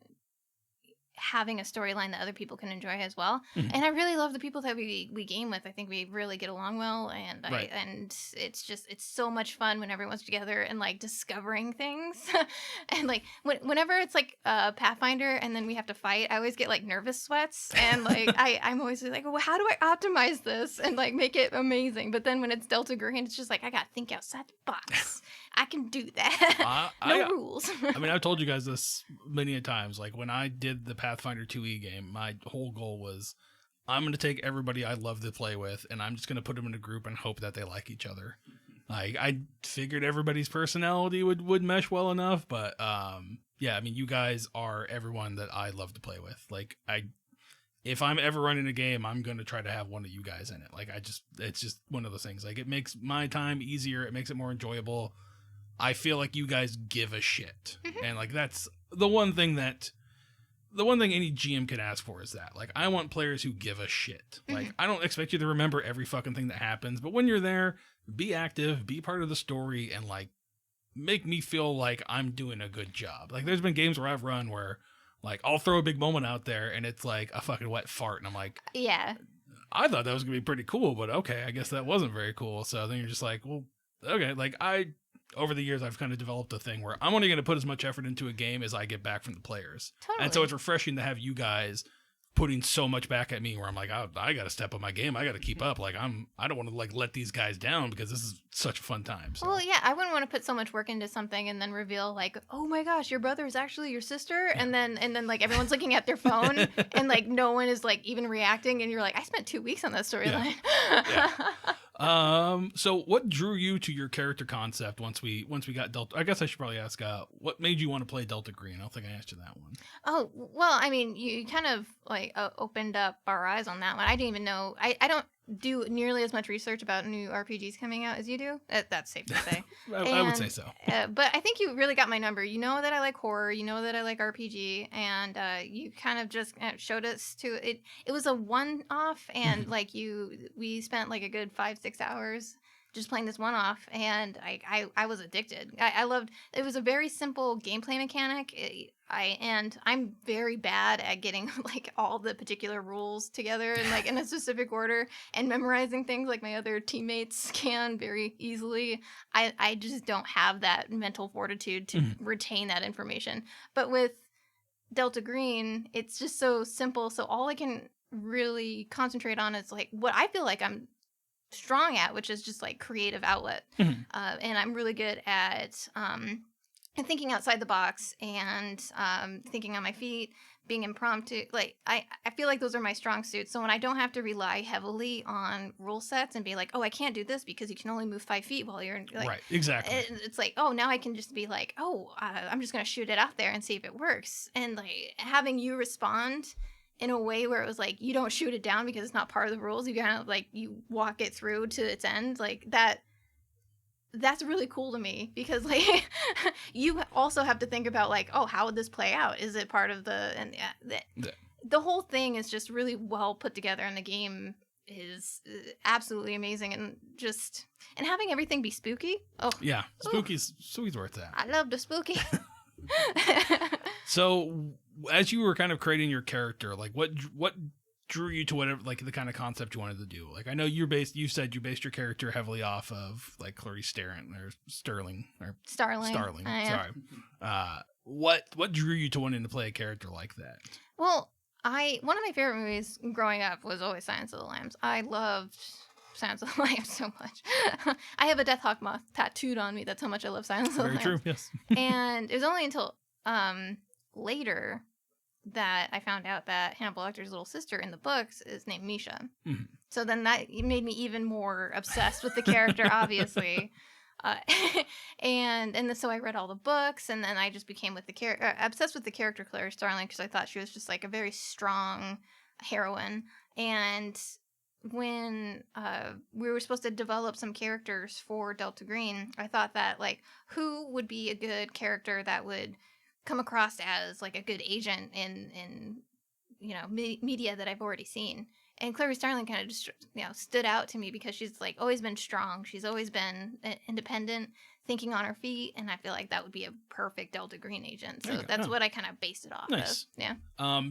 having a storyline that other people can enjoy as well. And I really love the people that we game with. I think we really get along well, and Right. and it's so much fun when everyone's together and like discovering things. And like whenever it's like Pathfinder and then we have to fight, I always get like nervous sweats, and like I'm always like, well, how do I optimize this and like make it amazing? But then when it's Delta Green, it's just like I gotta think outside the box. I can do that. No rules. I mean, I've told you guys this many a times. Like, when I did the Pathfinder 2E game, my whole goal was, I'm going to take everybody I love to play with, and I'm just going to put them in a group and hope that they like each other. Like, I figured everybody's personality would mesh well enough, but, you guys are everyone that I love to play with. Like, if I'm ever running a game, I'm going to try to have one of you guys in it. Like, it's just one of those things. Like, it makes my time easier. It makes it more enjoyable. I feel like you guys give a shit. And like, that's the one thing any GM can ask for, is that, like, I want players who give a shit. Like, I don't expect you to remember every fucking thing that happens, but when you're there, be active, be part of the story, and like, make me feel like I'm doing a good job. Like, there's been games where I've run where like, I'll throw a big moment out there and it's like a fucking wet fart, and I'm like, Yeah. I thought that was gonna be pretty cool, but okay, I guess that wasn't very cool. So then you're just like, well, okay. Like, over the years, I've kind of developed a thing where I'm only going to put as much effort into a game as I get back from the players. Totally. And so it's refreshing to have you guys putting so much back at me where I'm like, I got to step up my game. I got to keep up. Like I don't want to like let these guys down because this is such a fun time. So. Well, yeah, I wouldn't want to put so much work into something and then reveal like, oh my gosh, your brother is actually your sister, and then like everyone's looking at their phone and like no one is like even reacting, and you're like, I spent 2 weeks on that storyline. So what drew you to your character concept once we got Delta? I guess I should probably ask, what made you want to play Delta Green? I don't think I asked you that one. Oh, well, I mean, you kind of like opened up our eyes on that one. I didn't even know. I don't do nearly as much research about new RPGs coming out as you do. That's safe to say. I would say so. But I think you really got my number. You know that I like horror. You know that I like RPG, and you kind of just showed us to it. It was a one-off, and like we spent like a good 5-6 hours just playing this one-off, and I was addicted. I loved. It was a very simple gameplay mechanic. I'm very bad at getting like all the particular rules together and like in a specific order and memorizing things like my other teammates can very easily. I just don't have that mental fortitude to retain that information. But with Delta Green, it's just so simple. So all I can really concentrate on is like what I feel like I'm strong at, which is just like creative outlet. And I'm really good at thinking outside the box and thinking on my feet, being impromptu. Like I feel like those are my strong suits. So when I don't have to rely heavily on rule sets and be like, oh, I can't do this because you can only move 5 feet while you're like, right, exactly. It's like, oh, now I can just be like, oh, I'm just gonna shoot it out there and see if it works. And like having you respond in a way where it was like you don't shoot it down because it's not part of the rules. You kind of like you walk it through to its end, like that. That's really cool to me because like you also have to think about like, oh, how would this play out? Is it part of the whole thing is just really well put together, and the game is absolutely amazing, and having everything be spooky. Oh yeah, spooky's worth that. I love the spooky. So as you were kind of creating your character, like what drew you to whatever, like the kind of concept you wanted to do? Like I know you said you based your character heavily off of like Clarice Starling. Sorry. What drew you to wanting to play a character like that? Well, one of my favorite movies growing up was always Silence of the Lambs. I loved Silence of the Lambs so much. I have a Death Hawk moth tattooed on me. That's how much I love Silence of the Lambs. Very true, yes. And it was only until later that I found out that Hannibal Lecter's little sister in the books is named Misha. Mm-hmm. So then that made me even more obsessed with the character, obviously. So I read all the books, and then I just became obsessed with the character Clarice Starling because I thought she was just like a very strong heroine. And when we were supposed to develop some characters for Delta Green, I thought that like who would be a good character that would come across as like a good agent in media that I've already seen. And Clarice Starling kind of just stood out to me because she's like always been strong. She's always been independent, thinking on her feet, and I feel like that would be a perfect Delta Green agent. So that's what I kind of based it off of. Yeah.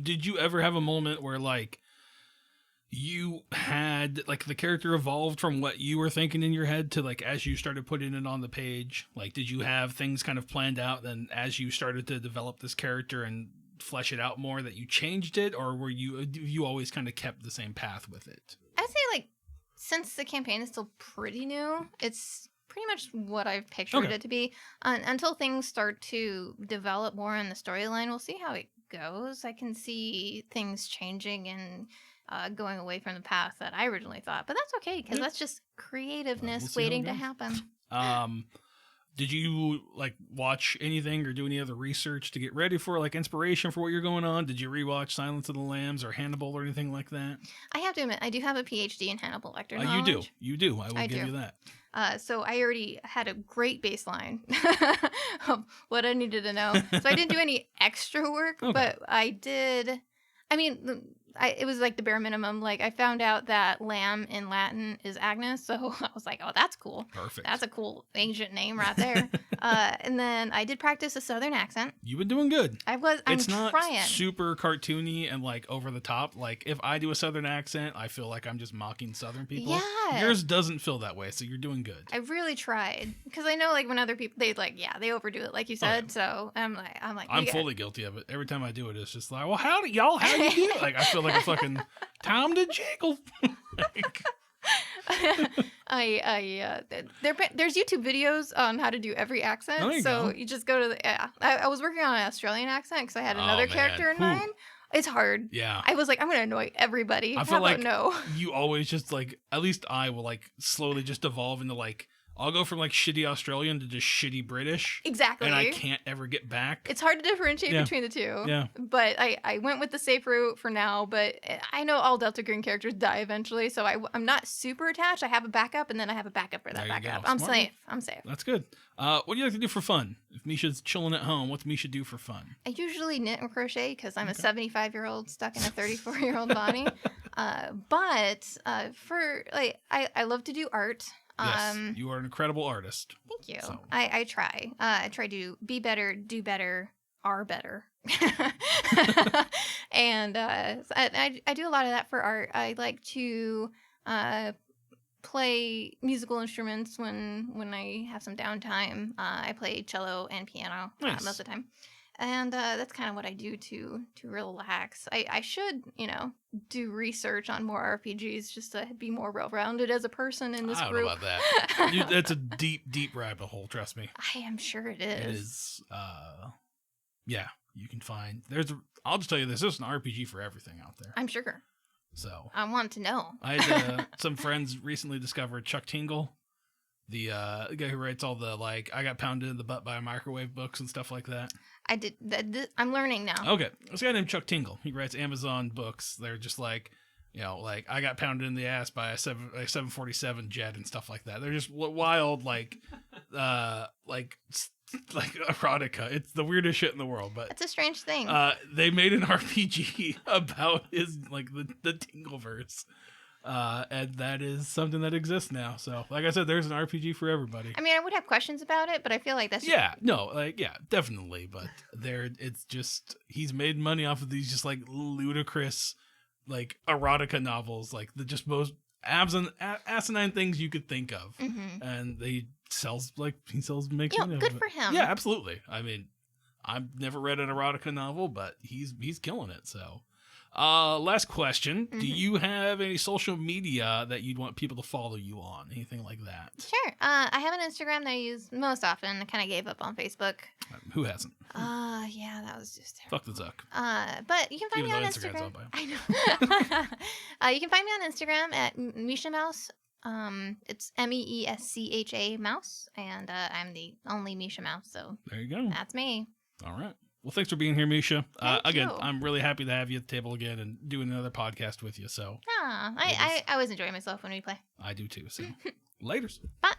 Did you ever have a moment where like you had like the character evolved from what you were thinking in your head to like as you started putting it on the page? Like did you have things kind of planned out then as you started to develop this character and flesh it out more that you changed it, or were you always kind of kept the same path with it? I'd say like since the campaign is still pretty new, it's pretty much what I've pictured it to be. Until things start to develop more in the storyline, we'll see how it goes. I can see things changing and going away from the path that I originally thought, but that's okay because that's just creativeness waiting to happen. Did you like watch anything or do any other research to get ready for like inspiration for what you're going on? Did you rewatch Silence of the Lambs or Hannibal or anything like that? I have to admit, I do have a PhD in Hannibal Lecter knowledge. You do. I will give you that. So I already had a great baseline of what I needed to know. So I didn't do any extra work, but I did. I mean, it was like the bare minimum. Like I found out that lamb in Latin is Agnes, so I was like, "Oh, that's cool. Perfect. That's a cool ancient name right there." And then I did practice a Southern accent. You've been doing good. I'm It's not trying. super cartoony and like over the top. Like if I do a Southern accent, I feel like I'm just mocking Southern people. Yeah. Yours doesn't feel that way, so you're doing good. I really tried because I know like when other people they overdo it like you said. yeah. So I'm like I'm fully guilty of it. Every time I do it, it's just like, well, how do you do it? Like I feel like a fucking Tom the Jiggle. Like, there's YouTube videos on how to do every accent. There you so go. you just go to the I was working on an Australian accent because I had another man. character in Whew. mind. It's hard. yeah. I was like, I'm gonna annoy everybody. I How feel about like no? you always just like, at least I will like slowly just evolve into like, I'll go from like shitty Australian to just shitty British. Exactly. And I can't ever get back. It's hard to differentiate Yeah. between the two. Yeah. But I went with the safe route for now. But I know all Delta Green characters die eventually, so I'm not super attached. I have a backup, and then I have a backup for that There you backup. go. I'm Smart. safe. I'm safe. That's good. What do you like to do for fun? If Misha's chilling at home, what's Misha do for fun? I usually knit and crochet because I'm a 75-year-old stuck in a 34-year-old body. But for like, I love to do art. Yes, you are an incredible artist. Thank you. So- I try. I try to be better, do better, are better. And I do a lot of that for art. I like to play musical instruments when I have some downtime. I play cello and piano Nice. most of the time. And that's kind of what I do to relax. I should, do research on more RPGs just to be more well-rounded as a person in this I don't group. know about that. That's a deep, deep rabbit hole. Trust me. I am sure it is. It is. Yeah, you can find. I'll just tell you this. There's an RPG for everything out there. I'm sure. So I want to know. I had some friends recently discovered Chuck Tingle, the guy who writes all the like I got pounded in the butt by a microwave books and stuff like that. I did. I'm learning now. Okay, this guy named Chuck Tingle. He writes Amazon books. They're just like, like I got pounded in the ass by a 747 jet and stuff like that. They're just wild, like erotica. It's the weirdest shit in the world. But It's a strange thing. they made an RPG about his like the Tingleverse. And that is something that exists now. So, like I said, there's an RPG for everybody. I mean, I would have questions about it, but I feel like that's Definitely. But it's just he's made money off of these just like ludicrous, like erotica novels, like the just most asinine things you could think of, and he sells makes money. good off of for it. him. Yeah, absolutely. I mean, I've never read an erotica novel, but he's killing it. So. Last question. Do you have any social media that you'd want people to follow you on? Anything like that? Sure. I have an Instagram that I use most often. I kind of gave up on Facebook. Who hasn't? Yeah, that was just terrible. Fuck the Zuck. But you can find Even me on though Instagram's Instagram. all by him. I know. You can find me on Instagram at Misha Mouse. It's MEESCHA Mouse, and I'm the only Misha Mouse, so There you go. that's me. All right. Well, thanks for being here, Misha. Thank Again, you. I'm really happy to have you at the table again and doing another podcast with you. So I always enjoy myself when we play. I do too. So laters. Bye.